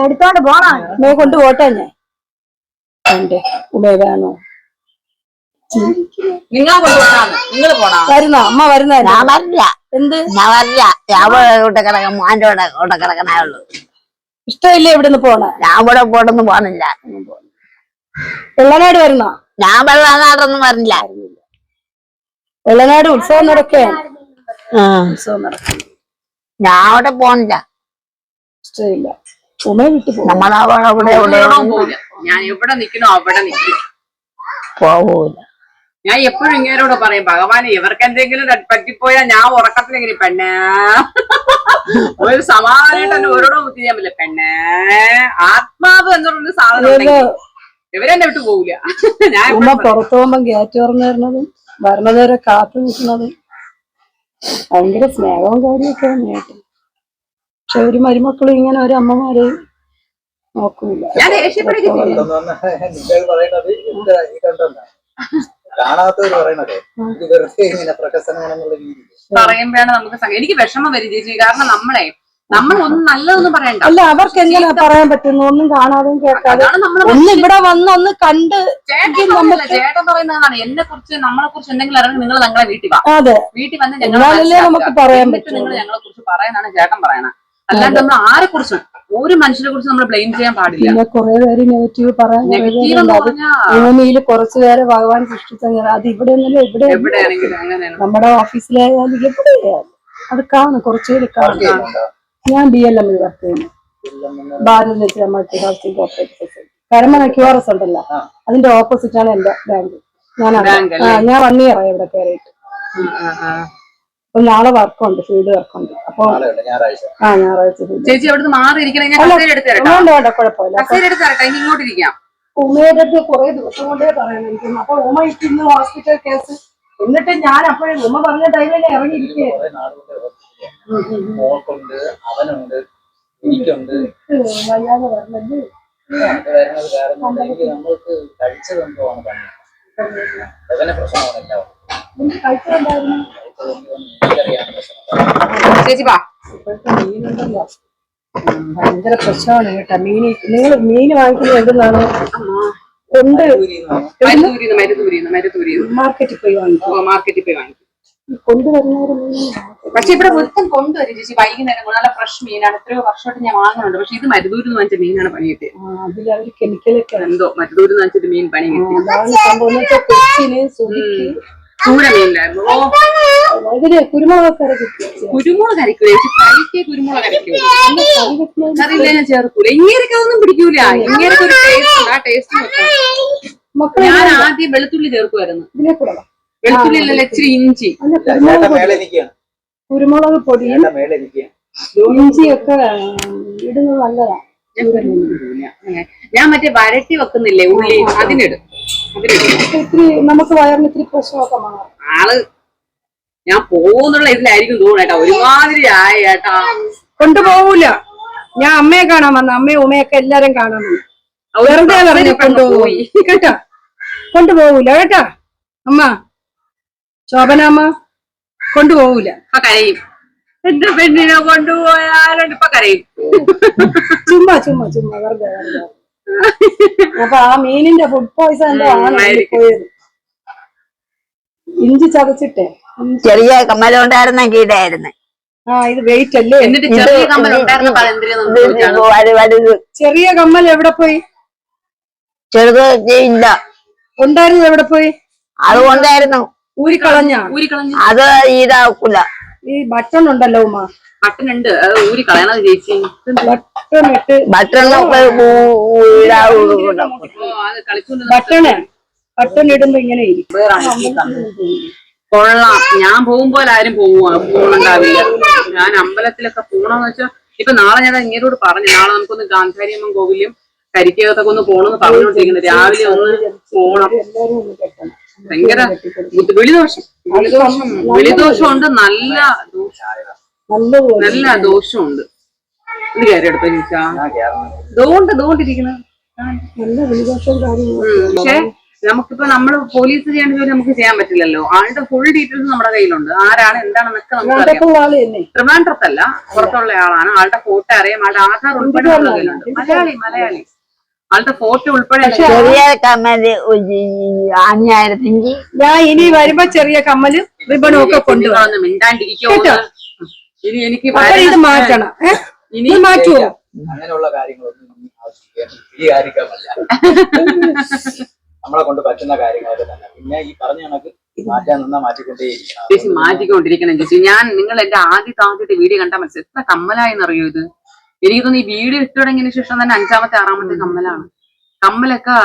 Speaker 5: എടുത്തോണ്ട് പോണോ?
Speaker 2: ഉമ്മയെ കൊണ്ടുപോട്ടെ ഞാൻ. ഉമ്മ വേണോ?
Speaker 3: നിങ്ങളെ കൊണ്ടുപോകാന്ന്? നിങ്ങൾ പോണോ?
Speaker 2: വരുന്ന അമ്മ വരുന്ന?
Speaker 1: ഞാൻ വരില്ല.
Speaker 2: എന്ത്
Speaker 1: ഞാൻ വരില്ല. ഞാൻ ഇവിടെ കിടക്കാം, മോന്റെ ഇവിടെ കിടക്കണേ ഉള്ളു.
Speaker 2: ഇഷ്ടമില്ലേ ഇവിടുന്ന് പോണ?
Speaker 1: ഞാൻ ഇവിടെ പോട്ടൊന്നും പോണില്ല.
Speaker 2: വെള്ളനാട് വരുന്ന?
Speaker 1: ഞാൻ വെള്ളനാടൊന്നും വരില്ല.
Speaker 2: വെള്ളനാട് ഉത്സവം നടക്കുകയാണ്. ഉത്സവം നടക്കും.
Speaker 1: ഞാൻ അവിടെ പോണില്ല.
Speaker 2: ഇഷ്ടമില്ല. ഉമ്മയെ വിട്ടു പോകും.
Speaker 3: ഞാൻ എവിടെ നിക്കണോ അവിടെ നിൽക്കും.
Speaker 1: പോകൂല.
Speaker 3: ഞാൻ എപ്പോഴും ഇങ്ങനോട് പറയും, ഭഗവാനെ ഇവർക്ക് എന്തെങ്കിലും പറ്റിപ്പോയാൽ ഞാൻ ഉറക്കത്തിലെങ്ങനെ പെണ്ണേ ഒരു സമാധാനമായിട്ട് തന്നെ ഓരോടോ ബുദ്ധി ചെയ്യാൻ പറ്റില്ല. പെണ്ണേ ആത്മാവ് എന്നുള്ള സാധനം ഇവരെന്നെ വിട്ടു പോകൂല. ഞാൻ
Speaker 2: ഉമ്മ പുറത്തു പോകുമ്പോ ഗേറ്റ് തുറന്നു തരുന്നതും വരണതുവരെ കാത്തു നിൽക്കുന്നതും ഭയങ്കര സ്നേഹവും കാര്യമൊക്കെ തന്നെയായിട്ട്. പക്ഷെ ഒരു മരുമക്കളും ഇങ്ങനെ ഒരു അമ്മമാരെയും നോക്കൂല.
Speaker 3: ഞാൻ ദേഷ്യപ്പെടുത്തില്ല.
Speaker 4: കാണാത്തവര് പറയണത് ഇത് വെറുതെ ഇങ്ങനെ പ്രകസനമാണെന്നുള്ള രീതിയിൽ
Speaker 3: പറയുമ്പോഴാണ് നമുക്ക് എനിക്ക് വിഷമം വരും ചേച്ചി. കാരണം നമ്മൾ ഒന്നും നല്ലതൊന്നും പറയണ്ട.
Speaker 2: അല്ല, അവർക്ക് എങ്ങനെ പറയാൻ പറ്റുന്നു? ഒന്നും കാണാതെയും കേൾക്കാതെ ഒന്ന് ഇവിടെ വന്ന് ഒന്ന് കണ്ട്.
Speaker 3: ചേട്ടൻ പറയുന്നതാണ് എന്നെ കുറിച്ച്, നമ്മളെ കുറിച്ച് എന്തെങ്കിലും അറിയാൻ നിങ്ങൾ ഞങ്ങളെ വീട്ടിൽ വാ.
Speaker 2: അതെ,
Speaker 3: വീട്ടിൽ വന്ന്
Speaker 2: ഞങ്ങളല്ലേ നമുക്ക് പറയാൻ പറ്റും.
Speaker 3: നിങ്ങൾ ഞങ്ങളെ കുറിച്ച് പറയാനാണ് ചേട്ടൻ പറയണത്. അല്ലാണ്ട് നമ്മൾ ആരെ കുറിച്ചും ഒരു മനുഷ്യനെ കുറിച്ച് നമ്മൾ ബ്ലെയിം ചെയ്യാൻ പാടില്ല.
Speaker 2: പിന്നെ കുറെ പേര് നെഗറ്റീവ് പറയാൻ ഭൂമിയിൽ കുറച്ചു പേരെ ഭഗവാൻ സൃഷ്ടിച്ചങ്ങനെ. അത് ഇവിടെ നമ്മുടെ ഓഫീസിലായാലും എവിടെയായാലും അത് കാണും. കുറച്ചുപേര് കാണും. ഞാൻ BLM വർക്ക് ചെയ്യുന്നു. Bharat multi housing corporate society. Karamana QRS ഉണ്ടല്ലോ, അതിന്റെ ഓപ്പോസിറ്റ് ആണ് എന്റെ ബാങ്ക്. ഞാൻ 1 year ആയി ഇവിടെ കയറിയിട്ട്. അപ്പൊ നാളെ വർക്കുണ്ട്, ഫീൽഡ് വർക്കുണ്ട്. അപ്പൊ ഞായറാഴ്ച
Speaker 3: ചേച്ചി അവിടുന്ന് മാറിയിരിക്കണേ.
Speaker 2: കുഴപ്പമില്ല.
Speaker 3: ഇങ്ങോട്ടിരിക്കാം.
Speaker 2: ഉമ്മയുടെ അടുത്ത് കുറെ ദിവസം കൊണ്ടേ പറയാനിരിക്കുന്നു. അപ്പൊ ഉമ്മ ഇന്ന് ഹോസ്പിറ്റൽ കേസ്. എന്നിട്ട് ഞാൻ അപ്പോഴും ഉമ്മ പറഞ്ഞ ടൈമിൽ ഇറങ്ങിയിരിക്കുകയായിരുന്നു.
Speaker 4: അവനുണ്ട്, എനിക്കുണ്ട്.
Speaker 2: വയ്യാതെ പറഞ്ഞത്
Speaker 4: നമ്മൾക്ക് കഴിച്ചതെന്തോന്ന് പറഞ്ഞു. അവനെ പ്രശ്നമാണല്ലോ.
Speaker 2: കഴിച്ചതുണ്ടായിരുന്നു. ഇപ്പോഴത്തെ മീനുണ്ടല്ലോ ഭയങ്കര പ്രശ്നമാണ് കേട്ടോ. നിങ്ങൾ മീൻ വാങ്ങിക്കുന്നത് എവിടുന്നാണ്? മാർക്കറ്റിൽ പോയി വാങ്ങിക്കും. കൊണ്ടുവരുന്നവര്
Speaker 3: പക്ഷെ ഇവിടെ വൃത്തം കൊണ്ടുവരും ചേച്ചി. വൈകുന്നേരം നല്ല ഫ്രഷ് മീനാണ്. എത്രയോ വർഷമായിട്ട് ഞാൻ വാങ്ങുന്നുണ്ട്. പക്ഷെ ഇത് മരുദൂരിൽ നിന്ന് വാങ്ങിച്ച മീനാണ് പണി കിട്ടിയത്.
Speaker 2: അതിൽ അവർ കെമിക്കലൊക്കെ
Speaker 3: എന്തോ മരുദൂരിൽ നിന്ന് വാങ്ങിച്ചിട്ട് മീൻ പണി കിട്ടി. ചൂര മീനിലായിരുന്നു.
Speaker 2: കുരുമുളക് അരക്കും.
Speaker 3: കുരുമുളക് അരക്കൂല ചേച്ചി. ഫ്രൈക്ക് കുരുമുളക് അരക്കൂല. കറിയില്ല ഞാൻ ചേർക്കൂല. ഇങ്ങനെയൊക്കെ അതൊന്നും പിടിക്കൂല. ഇങ്ങനെയൊക്കെ ഒരു ടേസ്റ്റ് ഉണ്ട്. ആ ടേസ്റ്റ് ഞാൻ ആദ്യം വെളുത്തുള്ളി ചേർക്കുമായിരുന്നു. വെളുത്തുള്ളി അല്ല, ഇച്ചിരി ഇഞ്ചി.
Speaker 2: കുരുമുളക് പൊടിയും ഇഞ്ചിയൊക്കെ ഇടുന്നത് നല്ലതാ.
Speaker 3: ഞാൻ മറ്റേ വരട്ടി വെക്കുന്നില്ലേ ഉള്ളി, അതിനിടും.
Speaker 2: ഇത്തിരി നമുക്ക് വയറിന് ഇത്തിരി പ്രശ്നമൊക്കെ മാറും.
Speaker 3: ആള് ഞാൻ പോകുന്നുള്ള ഇതിലായിരിക്കും തോന്നേട്ടാ. ഒരുമാതിരി ആയ ചേട്ടാ.
Speaker 2: കൊണ്ടുപോകൂല. ഞാൻ അമ്മയെ കാണാൻ വന്ന അമ്മയും ഉമ്മയൊക്കെ എല്ലാരും കാണാൻ വന്നു. വെറുതെ പറഞ്ഞു കൊണ്ടുപോയി കേട്ടാ. കൊണ്ടുപോകൂല കേട്ടാ അമ്മ. ശോഭനാമ്മ കൊണ്ടുപോകൂല.
Speaker 3: കരയും. എന്റെ പെണ്ണിനെ കൊണ്ടുപോയാലും ഇപ്പൊ കരയും.
Speaker 2: ചുമ്മാ വെറുതെ. അപ്പൊ ആ മീനിന്റെ ഫുഡ് പോയിസൺ എന്തോ ആണ് പോയത്. ഇഞ്ചി ചതച്ചിട്ടേ.
Speaker 1: ചെറിയ കമ്മലുണ്ടായിരുന്ന കീടായിരുന്നു.
Speaker 2: ഇത് വെയിറ്റ് അല്ലേ?
Speaker 3: എന്നിട്ട് ചെറിയ കമ്മൽ ഉണ്ടായിരുന്നപ്പോ
Speaker 1: വലുത്
Speaker 2: ചെറിയ കമ്മൽ എവിടെ പോയി?
Speaker 1: ചെറുത് ഇല്ല.
Speaker 2: ഉണ്ടായിരുന്നു എവിടെ പോയി?
Speaker 1: അതുകൊണ്ടായിരുന്നു
Speaker 2: ഊരിക്കളഞ്ഞ.
Speaker 1: അത് ഇതാക്കൂല.
Speaker 2: ഈ ബട്ടൺ ഉണ്ടല്ലോ ഉമ്മ,
Speaker 3: ബട്ടൺ ഉണ്ട്, അത് ഊരി കളയണത് ചേച്ചി.
Speaker 2: ബട്ടൺ ഇടുമ്പോ ഇങ്ങനെ
Speaker 3: കൊള്ളാം. ഞാൻ പോകുമ്പോൾ ആരും പോകണ്ടാവില്ല. ഞാൻ അമ്പലത്തിലൊക്കെ പോകണമെന്ന് വെച്ചാൽ ഇപ്പൊ നാളെ ഞാൻ ഇങ്ങനോട് പറഞ്ഞു, നാളെ നമുക്കൊന്ന് ഗാന്ധാരിയമ്മൻ കോവിലും കരിക്കകത്തൊക്കെ ഒന്ന് പോകണമെന്ന് പറഞ്ഞുകൊണ്ടിരിക്കുന്നത്. രാവിലെ ഒന്ന് പോണം. ഭയങ്കര വെളിദോഷമുണ്ട്, നല്ല ദോഷമുണ്ട്. ഇത് കയറി എടുത്ത ചോദിച്ചാ ദോണ്ടിരിക്കുന്നത്. പക്ഷെ നമുക്കിപ്പോ നമ്മള് പോലീസ് ചെയ്യേണ്ട ജോലി നമുക്ക് ചെയ്യാൻ പറ്റില്ലല്ലോ. ആളുടെ ഫുൾ ഡീറ്റെയിൽസ് നമ്മുടെ കയ്യിലുണ്ട്. ആരാണ് എന്താണെന്നൊക്കെ നമുക്ക് ട്രിവാൻഡ്രത്തല്ല, പുറത്തുള്ള ആളാണ്. ആളുടെ ഫോട്ടോ അറിയാം, ആളുടെ ആധാർ ഉൾപ്പെടെ നമ്മുടെ കയ്യിലുണ്ട്. മലയാളി ആളുടെ ഫോട്ടോ ഉൾപ്പെടെ.
Speaker 1: ചെറിയ കമ്മല് ആഞ്ഞായിരുന്നെങ്കിൽ
Speaker 2: ഞാൻ ഇനി വരുമ്പോ ചെറിയ കമ്മല് റിബണും ഒക്കെ കൊണ്ടുവന്ന്
Speaker 3: മിണ്ടാണ്ടിരിക്കോ. ഇനി എനിക്ക്
Speaker 2: ഇത് മാറ്റണം. ഇനി മാറ്റുവോ?
Speaker 4: അങ്ങനെയുള്ള കാര്യങ്ങളൊന്നും ഈ കാര്യമല്ല, നമ്മളെ കൊണ്ട് പറ്റുന്ന കാര്യങ്ങളൊക്കെ തന്നെ. പിന്നെ ഈ പറഞ്ഞ കണക്ക് മാറ്റാൻ നിന്നാ
Speaker 3: മാറ്റിക്കൊണ്ടിരിക്കണം ചേച്ചി. ഞാൻ നിങ്ങൾ എന്റെ ആദ്യത്തെ വീഡിയോ കണ്ടാൽ മനസ്സിലായി എത്ര കമ്മലായെന്നറിയോ ഇത്. എനിക്ക് തോന്നുന്നു ഈ വീഡിയോ ഇട്ട് തുടങ്ങിയതിനു ശേഷം തന്നെ 5ാമത്തെ 6ാമത്തെ കമ്മലാണ്. കമ്മലൊക്കെ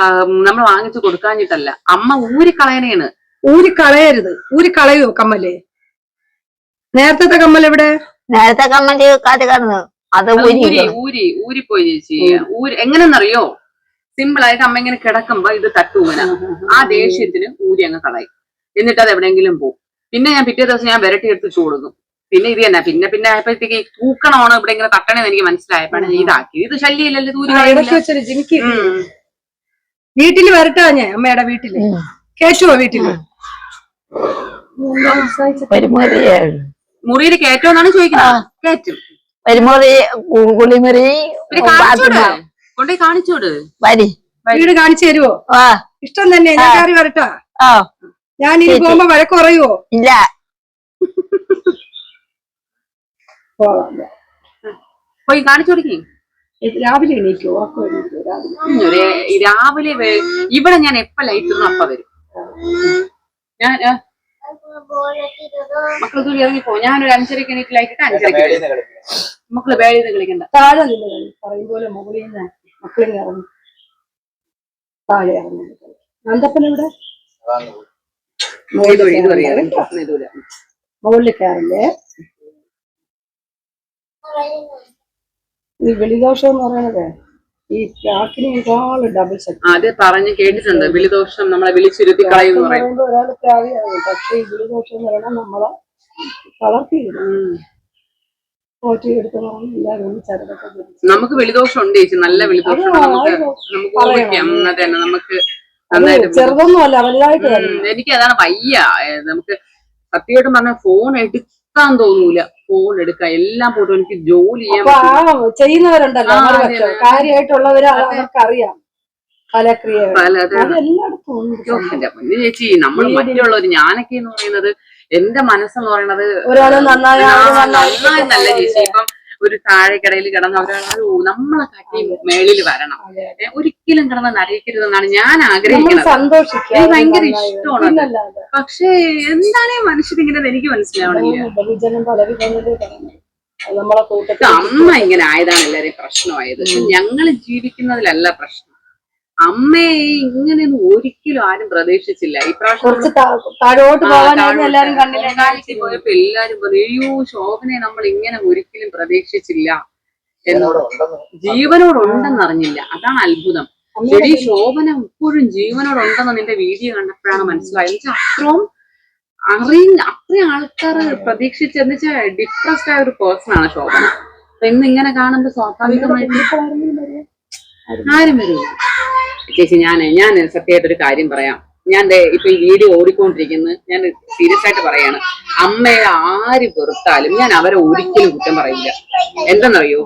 Speaker 3: നമ്മൾ വാങ്ങിച്ചു കൊടുക്കാഞ്ഞിട്ടല്ല, അമ്മ ഊരിക്കളയണേണ്.
Speaker 2: ഊരിക്കളയരുത്. ഊരിക്കളയോ കമ്മല്? നേരത്തെ കമ്മൽ എവിടെ?
Speaker 1: നേരത്തെ കമ്മല് കാറ്റ് കടന്നു അത്
Speaker 3: ഊരിപ്പോയി ചേച്ചി. എങ്ങനെന്നറിയോ? സിമ്പിൾ ആയിട്ട് അമ്മ ഇങ്ങനെ കിടക്കുമ്പോ ഇത് തട്ടൂന, ആ ദേഷ്യത്തിന് ഊരി അങ്ങ് കളയും. എന്നിട്ട് അത് എവിടെയെങ്കിലും പോകും. പിന്നെ ഞാൻ പിറ്റേ ദിവസം ഞാൻ വിരട്ടി എടുത്ത് കൊടുക്കും. പിന്നെ ഇത് തന്നെ പിന്നെ ആയപ്പോഴത്തേക്ക് തൂക്കണമാണ് ഇവിടെ ഇങ്ങനെ തട്ടണേന്ന് എനിക്ക് മനസ്സിലായപ്പോഴാണ് ഇതാക്കി. ഇത് ശല്യമില്ലല്ലോ,
Speaker 2: വീട്ടില് വരട്ടാ ഞാൻ അമ്മയുടെ വീട്ടില് കേറ്റുവോ? വീട്ടില്
Speaker 3: മുറിയിൽ കേറ്റോന്നാണ് ചോദിക്കുന്നത്. കേറ്റും.
Speaker 1: കുളിമുറി
Speaker 3: കൊണ്ടേ കാണിച്ചോട്.
Speaker 2: വീട് കാണിച്ചു തരുവോ? ഇഷ്ടം തന്നെ. ഞാൻ കയറി വരട്ടാ. ഞാൻ ഇനി പോകുമ്പോ വഴക്ക് പറയുവോ?
Speaker 1: ഇല്ല.
Speaker 3: പോയി കാണിച്ചു കൊടുക്കേ.
Speaker 2: രാവിലെ എണീക്കോ?
Speaker 3: രാവിലെ ഇവിടെ ഞാൻ എപ്പ ലൈറ്റ് ഇടുന്നു അപ്പ വരും. ഞാൻ മക്കള് തൂരി ഇറങ്ങിപ്പോ. ഞാനൊരു 5:30 എണീറ്റ് ലൈറ്റ് ഇട്ട് 5:30 മക്കള് ബേഡിൽ നിന്ന് കളിക്കണ്ട.
Speaker 2: താഴെ നിന്ന് പറയും പോലെ മുകളിൽ നിന്ന് മക്കളിൽ ഇറങ്ങി താഴെ ഇറങ്ങി. നന്ദപ്പൻ ഇവിടെ മുകളിൽ കയറില്ലേ? ഈ വെളിദോഷം എന്ന് പറയണത് ഈ പ്രാക്കിന് ഒരുപാട് ഡബിൾ ശക്തി.
Speaker 3: അത് പറഞ്ഞ് കേട്ടിട്ടുണ്ട്. വെളിദോഷം നമ്മളെ വിളിച്ചിരുത്തി കളയുമെന്ന് പറയുമ്പോൾ
Speaker 2: ഒരാൾ പ്രാവിയാകും. പക്ഷെ ഈ വെളിദോഷം എന്ന് പറയുന്നത് നമ്മളെ വളർത്തിയിടും.
Speaker 3: നമുക്ക് വെളിദോഷം ഉണ്ട് ചേച്ചി, നല്ല വെളിദോഷം. നമുക്ക്
Speaker 2: ചെറുതൊന്നും അല്ല, വലുതായിട്ട്.
Speaker 3: എനിക്ക് അതാണ് വയ്യ. നമുക്ക് സത്യമായിട്ടും പറഞ്ഞ ഫോൺ എടുക്കാൻ തോന്നൂല. ഫോൺ എടുക്കാൻ എല്ലാം പോട്ടും എനിക്ക് ജോലി
Speaker 2: ചെയ്യുന്നവരുണ്ടല്ലോ, കാര്യമായിട്ടുള്ളവര് അവർക്കറിയാം
Speaker 3: ചേച്ചി. നമ്മൾ മറ്റുള്ളവര്, ഞാനൊക്കെ എന്ന് പറയുന്നത് എന്റെ മനസ്സെന്ന് പറയുന്നത് നന്നായി നല്ല ചേച്ചി. ഇപ്പം ഒരു താഴെക്കടയിൽ കിടന്ന് ഒരാൾ നമ്മളെ കാട്ടി മേളിൽ വരണം. ഒരിക്കലും കിടന്ന് നരയിക്കരുതെന്നാണ് ഞാൻ ആഗ്രഹിക്കുന്നത്. എനിക്ക് ഭയങ്കര ഇഷ്ടമാണ്. പക്ഷെ എന്താണ് മനുഷ്യരിങ്ങനെ എനിക്ക് മനസ്സിലാവണില്ല. അമ്മ ഇങ്ങനെ ആയതാണ് എല്ലാരെയും പ്രശ്നമായത്. ഞങ്ങള് ജീവിക്കുന്നതിലല്ല പ്രശ്നം. അമ്മയെ ഇങ്ങനെയൊന്നും ഒരിക്കലും ആരും പ്രതീക്ഷിച്ചില്ല. ഇപ്രാവശ്യം പോയപ്പോ എല്ലാരും പറയും, അയ്യോ ശോഭനെ നമ്മൾ ഇങ്ങനെ ഒരിക്കലും പ്രതീക്ഷിച്ചില്ല. ജീവനോടുണ്ടെന്ന് അറിഞ്ഞില്ല. അതാണ് അത്ഭുതം. ശരി, ശോഭന ഇപ്പോഴും ജീവനോടുണ്ടെന്ന് നിന്റെ വീഡിയോ കണ്ടപ്പോഴാണ് മനസ്സിലായത്. അത്രയും ആൾക്കാർ പ്രതീക്ഷിച്ചെന്ന് വെച്ചാൽ ഡിപ്രസ്ഡ് ആയ ഒരു പേഴ്സൺ ആണ് ശോഭന. അപ്പൊ ഇന്ന് ഇങ്ങനെ കാണുമ്പോ സ്വാഭാവികമായിട്ട് ആരും വരില്ല ചേച്ചി. ഞാൻ സത്യമായിട്ടൊരു കാര്യം പറയാം. ഞാൻ ഇപ്പൊ ഈ വീഡിയോ ഓടിക്കൊണ്ടിരിക്കുന്നത് ഞാൻ സീരിയസ് ആയിട്ട് പറയാണ്. അമ്മയെ ആര് വെറുത്താലും ഞാൻ അവരെ ഒരിക്കലും കുറ്റം പറയില്ല. എന്തെന്നറിയോ?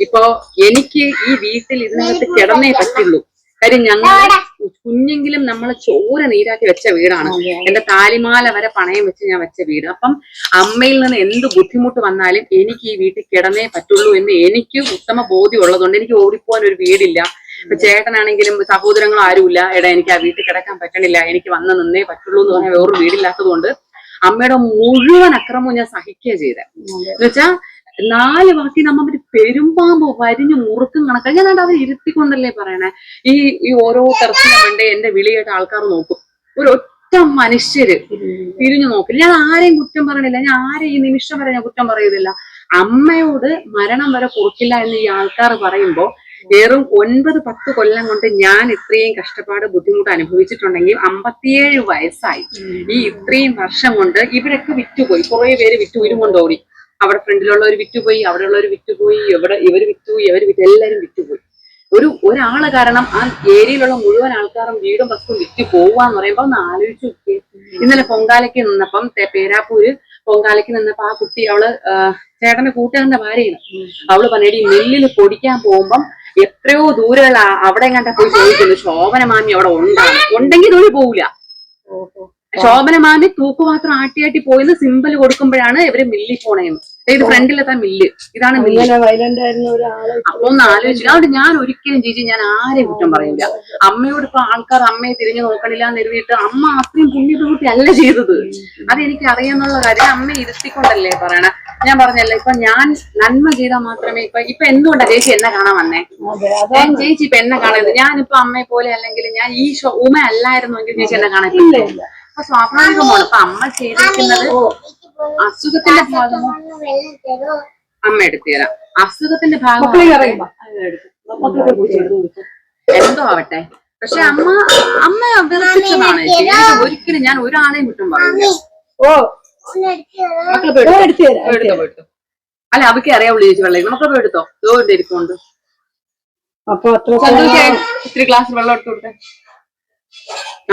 Speaker 3: ഇപ്പൊ എനിക്ക് ഈ വീട്ടിൽ ഇതിനകത്ത് കിടന്നേ പറ്റുള്ളൂ. കാര്യം ഞങ്ങൾ കുഞ്ഞെങ്കിലും നമ്മളെ ചോര നീരാക്കി വെച്ച വീടാണ്. എന്റെ താലിമാല വരെ പണയം വെച്ച് ഞാൻ വെച്ച വീട്. അപ്പം അമ്മയിൽ നിന്ന് എന്ത് ബുദ്ധിമുട്ട് വന്നാലും എനിക്ക് ഈ വീട്ടിൽ കിടന്നേ പറ്റുള്ളൂ എന്ന് എനിക്ക് ഉത്തമ ബോധ്യം ഉള്ളതുകൊണ്ട് എനിക്ക് ഓടിപ്പോവാൻ ഒരു വീടില്ല. ഇപ്പൊ ചേട്ടനാണെങ്കിലും സഹോദരങ്ങളും ആരുമില്ല, എടാ എനിക്ക് ആ വീട്ടിൽ കിടക്കാൻ പറ്റണില്ല, എനിക്ക് വന്ന് നിന്നേ പറ്റുള്ളൂ എന്ന് പറഞ്ഞാൽ വേറൊരു വീടില്ലാത്തത് കൊണ്ട് അമ്മയുടെ മുഴുവൻ അക്രമവും ഞാൻ സഹിക്കുക ചെയ്തത്. എന്നുവെച്ചാ 4 വാക്കി നമ്മ പെരുമ്പാമ്പ് വരിഞ്ഞ് മുറുക്കും കണക്കാ. ഞാൻ അവർ ഇരുത്തിക്കൊണ്ടല്ലേ പറയണേ. ഈ ഓരോ ടെറസിന്റെ മണ്ടേ എന്റെ വിളിയായിട്ട് ആൾക്കാർ നോക്കും. ഒരു ഒറ്റ മനുഷ്യര് തിരിഞ്ഞു നോക്കില്ല. ഞാൻ ആരെയും കുറ്റം പറയണില്ല, ഞാൻ ആരെയും ഈ നിമിഷം വരെ ഞാൻ കുറ്റം പറയുന്നില്ല. അമ്മയോട് മരണം വരെ കൊടുക്കില്ല എന്ന് ഈ ആൾക്കാർ പറയുമ്പോ വെറും 9-10 കൊല്ലം കൊണ്ട് ഞാൻ ഇത്രയും കഷ്ടപ്പാട് ബുദ്ധിമുട്ട് അനുഭവിച്ചിട്ടുണ്ടെങ്കിൽ 57 വയസ്സായി. ഈ ഇത്രയും വർഷം കൊണ്ട് ഇവരൊക്കെ വിറ്റുപോയി. കുറെ പേര് ഇവരും കൊണ്ടോടി. അവിടെ ഫ്രണ്ടിലുള്ളവർ വിറ്റുപോയി, അവിടെയുള്ളവർ വിറ്റുപോയി, ഇവര് വിറ്റുപോയി, എല്ലാരും വിറ്റുപോയി. ഒരാള് കാരണം ആ ഏരിയയിലുള്ള മുഴുവൻ ആൾക്കാരും വീടും വസ്തുവും വിറ്റ് പോവാന്ന് പറയുമ്പോ ഒന്ന് ആലോചിച്ചു നോക്കിയേ. ഇന്നലെ പൊങ്കാലയ്ക്ക് നിന്നപ്പം പേരാപ്പൂര് പൊങ്കാലയ്ക്ക് നിന്നപ്പോ ആ കുട്ടി അവള് ചേട്ടന്റെ കൂട്ടുകാരന്റെ ഭാര്യയാണ്. അവള് പറഞ്ഞേടി മില്ലില് പൊടിക്കാൻ പോകുമ്പം എത്രയോ ദൂരമുള്ള അവിടെ കണ്ട പോയി ചോദിക്കുന്നു ശോഭന മാമി അവിടെ ഉണ്ടെങ്കിൽ ദൂരെ പോവില്ല. ശോഭന മാമി തൂക്കുപാത്രം ആട്ടി പോയെന്ന് സിമ്പൽ കൊടുക്കുമ്പോഴാണ് ഇവര് മില്ലിൽ പോണേന്ന്. ഇത് ഫ്രണ്ടിലെത്താ മില്ല്, ഇതാണ് മില്ല്. അപ്പൊ ഒന്ന് ആലോചിച്ചു. അതുകൊണ്ട് ഞാൻ ഒരിക്കലും ചേച്ചി ഞാൻ ആരെയും കുറ്റം പറയില്ല. അമ്മയോട് ഇപ്പൊ ആൾക്കാർ അമ്മയെ തിരിഞ്ഞു നോക്കണില്ല എന്ന് എഴുതിയിട്ട് അമ്മ അത്രയും പുണ്യപ്രവൃത്തി അല്ല ചെയ്തത്. അതെനിക്ക് അറിയാന്നുള്ള കാര്യം. അമ്മ ഇരുത്തിക്കൊണ്ടല്ലേ പറയണ. ഞാൻ പറഞ്ഞല്ലേ ഇപ്പൊ ഞാൻ നന്മ ചെയ്താൽ മാത്രമേ ഇപ്പൊ എന്തുകൊണ്ടാ ചേച്ചി എന്നെ കാണാൻ വന്നേ? ചേച്ചി ഇപ്പൊ എന്നെ കാണരുത്. ഞാനിപ്പോ അമ്മയെ പോലെ അല്ലെങ്കിൽ ഞാൻ ഈ ഉമ അല്ലായിരുന്നുവെങ്കിൽ ചേച്ചി എന്നെ കാണാൻ പറ്റില്ല. അപ്പൊ സ്വാഭാവികമാണ്. അപ്പൊ അമ്മ ചെയ്തിരിക്കുന്നത് അസുഖത്തിന്റെ ഭാഗമോ അമ്മ എടുത്തു തരാം. അസുഖത്തിന്റെ ഭാഗം എന്തോ ആവട്ടെ. പക്ഷെ അമ്മ വിറപ്പിച്ചതാണ്. ഒരിക്കലും ഞാൻ ഒരാളെയും കുറ്റം പറയില്ല. അല്ല അവർക്ക് അറിയാവുള്ളൂ ചേച്ചി വെള്ളം. മക്കളെ പോയി എടുത്തോ. ഇതോണ്ട് ഇരിക്കുന്നുണ്ട്. ഇത്തിരി ഗ്ലാസ് വെള്ളം എടുത്തു കൊടുത്തേ.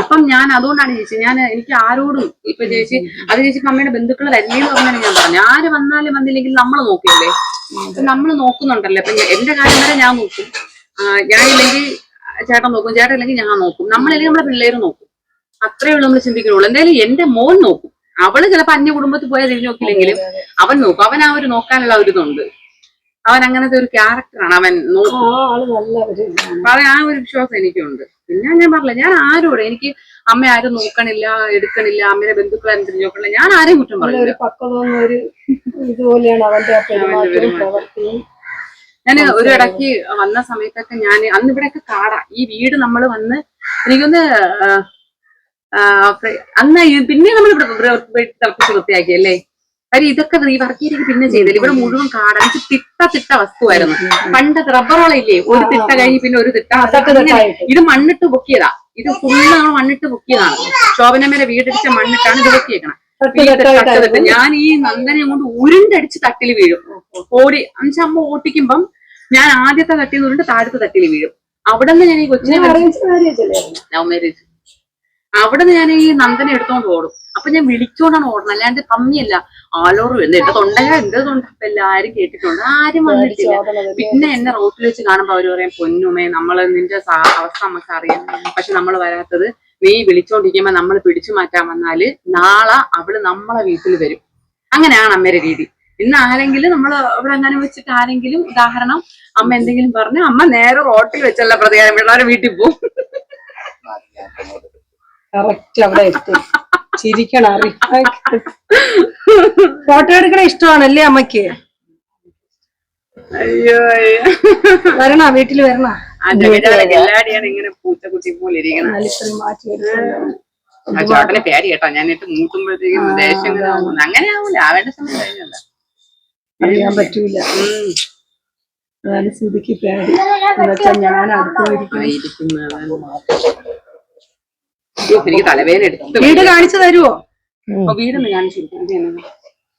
Speaker 3: അപ്പം ഞാൻ അതുകൊണ്ടാണ് ചേച്ചി എനിക്ക് ആരോടും ഇപ്പൊ ചേച്ചി അത് ചേച്ചി അമ്മയുടെ ബന്ധുക്കൾ വരില്ലെന്ന് പറഞ്ഞാൽ ഞാൻ പറഞ്ഞു. ആര് വന്നാലും വന്നില്ലെങ്കിൽ നമ്മൾ നോക്കിയല്ലേ. നമ്മൾ നോക്കുന്നുണ്ടല്ലോ. അപ്പൊ എന്റെ കാര്യം വരെ ഞാൻ നോക്കും. ഞാനില്ലെങ്കിൽ ചേട്ടൻ നോക്കും, ചേട്ടൻ ഇല്ലെങ്കിൽ ഞാൻ നോക്കും. നമ്മളില്ലെങ്കിൽ നമ്മുടെ പിള്ളേര് നോക്കും. അത്രേ ഉള്ളൂ നമ്മൾ ചിന്തിക്കുള്ളൂ. എന്തായാലും എന്റെ മോൻ നോക്കും. അവള് ചിലപ്പോ അന്യ കുടുംബത്തിൽ പോയാൽ തിരിഞ്ഞു നോക്കില്ലെങ്കിലും അവൻ നോക്കും. അവൻ ആ ഒരു നോക്കാനുള്ള ഒരു ഇതുണ്ട്. അവൻ അങ്ങനത്തെ ഒരു ക്യാരക്ടറാണ്. അവൻ നോക്കും. ആ ഒരു വിശ്വാസം എനിക്കുണ്ട്. പിന്നെ ഞാൻ പറഞ്ഞില്ല, ഞാൻ ആരോട് എനിക്ക് അമ്മ ആരും നോക്കണില്ല, എടുക്കണില്ല, അമ്മയുടെ ബന്ധുക്കൾ ആരും തിരിഞ്ഞു നോക്കണില്ല, ഞാൻ ആരെയും കുറ്റം പറയില്ല. ഞാൻ ഒരു ഇടയ്ക്ക് വന്ന സമയത്തൊക്കെ ഞാൻ അന്ന് ഇവിടെയൊക്കെ കാടാ. ഈ വീട് നമ്മൾ വന്ന് എനിക്കൊന്ന് അന്ന് പിന്നെ നമ്മൾ ഇവിടെ തിളപ്പിച്ച് വൃത്തിയാക്കിയല്ലേ. കാര്യം ഇതൊക്കെ ഈ വർക്കിയിലേക്ക് പിന്നെ ചെയ്തില്ല. ഇവിടെ മുഴുവൻ കാടാ. എനിക്ക് തിട്ട വസ്തുവായിരുന്നു. പണ്ടത്തെ റബ്ബറോളയില്ലേ, ഒരു തിട്ട കഴിഞ്ഞ് പിന്നെ ഒരു തിട്ട. ഇത് മണ്ണിട്ട് പൊക്കിയതാ. ഇത് ഫുള്ള് നമ്മൾ മണ്ണിട്ട് പൊക്കിയതാണ്. ശോഭനമ്മയുടെ വീടടിച്ച മണ്ണിട്ടാണ് ഇത് പൊക്കിയേക്കണം. ഞാൻ ഈ നന്ദനെ കൊണ്ട് ഉരുണ്ടടിച്ച് തട്ടിൽ വീഴും. അമ്മ ഓട്ടിക്കുമ്പം ഞാൻ ആദ്യത്തെ തട്ടിൽ നിന്ന് താഴത്തെ തട്ടിൽ വീഴും. അവിടെ നിന്ന് ഞാൻ ഈ കൊച്ചിനെ ലവ് മാരേജ്. അവിടെ നിന്ന് ഞാൻ ഈ നന്ദനെ എടുത്തോണ്ട് ഓടും. അപ്പൊ ഞാൻ വിളിച്ചോണ്ടാണ് ഓടണം, അല്ലാണ്ട് കമ്മിയല്ല. ആളോറും എന്നിട്ട് തൊണ്ടക എന്ത് തൊണ്ട. അപ്പൊ എല്ലാരും കേട്ടിട്ടുണ്ട്, ആരും വന്നിട്ടില്ല. പിന്നെ എന്നെ റോട്ടിൽ വെച്ച് കാണുമ്പോ അവര് പറയും പൊന്നുമേ നിന്റെ അവസ്ഥ നമുക്ക് അറിയാം, പക്ഷെ നമ്മൾ വരാത്തത് നീ വിളിച്ചോണ്ടിരിക്കുമ്പോ നമ്മൾ പിടിച്ചു മാറ്റാൻ വന്നാല് നാളെ അവള് നമ്മളെ വീട്ടിൽ വരും. അങ്ങനെയാണ് അമ്മയുടെ രീതി. ഇന്ന് ആരെങ്കിലും നമ്മൾ ഇവിടെ അങ്ങനെ വെച്ചിട്ട് ആരെങ്കിലും ഉദാഹരണം അമ്മ എന്തെങ്കിലും പറഞ്ഞ് അമ്മ നേരെ റോട്ടിൽ വെച്ചല്ല പ്രതികാരം പിള്ളേരെ വീട്ടിൽ പോകും.
Speaker 2: അവിടെ എത്തും. ചിരിക്കണം. ഫോട്ടോ എടുക്കണ ഇഷ്ടമാണല്ലേ അമ്മക്ക്?
Speaker 3: അയ്യോ
Speaker 2: വരണ വീട്ടിൽ വരണ.
Speaker 3: എല്ലാടിയാണ് ഇങ്ങനെ പൂച്ചക്കുട്ടി പോലെ ഇരിക്കണം. ചോട്ടനെ പേര് കേട്ടോ. ഞാനിട്ട് മൂട്ടുമ്പോഴത്തേക്കും ദേഷ്യം അങ്ങനെ ആവൂല. ആവേണ്ട സമയം കഴിഞ്ഞല്ല.
Speaker 2: അറിയാൻ പറ്റൂല. അതാണ് സ്ഥിതിക്ക് പേടി. എന്നുവെച്ചാൽ ഞാൻ
Speaker 3: എനിക്ക് തലവേദന എടുത്തു.
Speaker 2: വീട് കാണിച്ചു തരുവോ?
Speaker 3: വീടൊന്ന് കാണിച്ചു കൊടുക്കാം.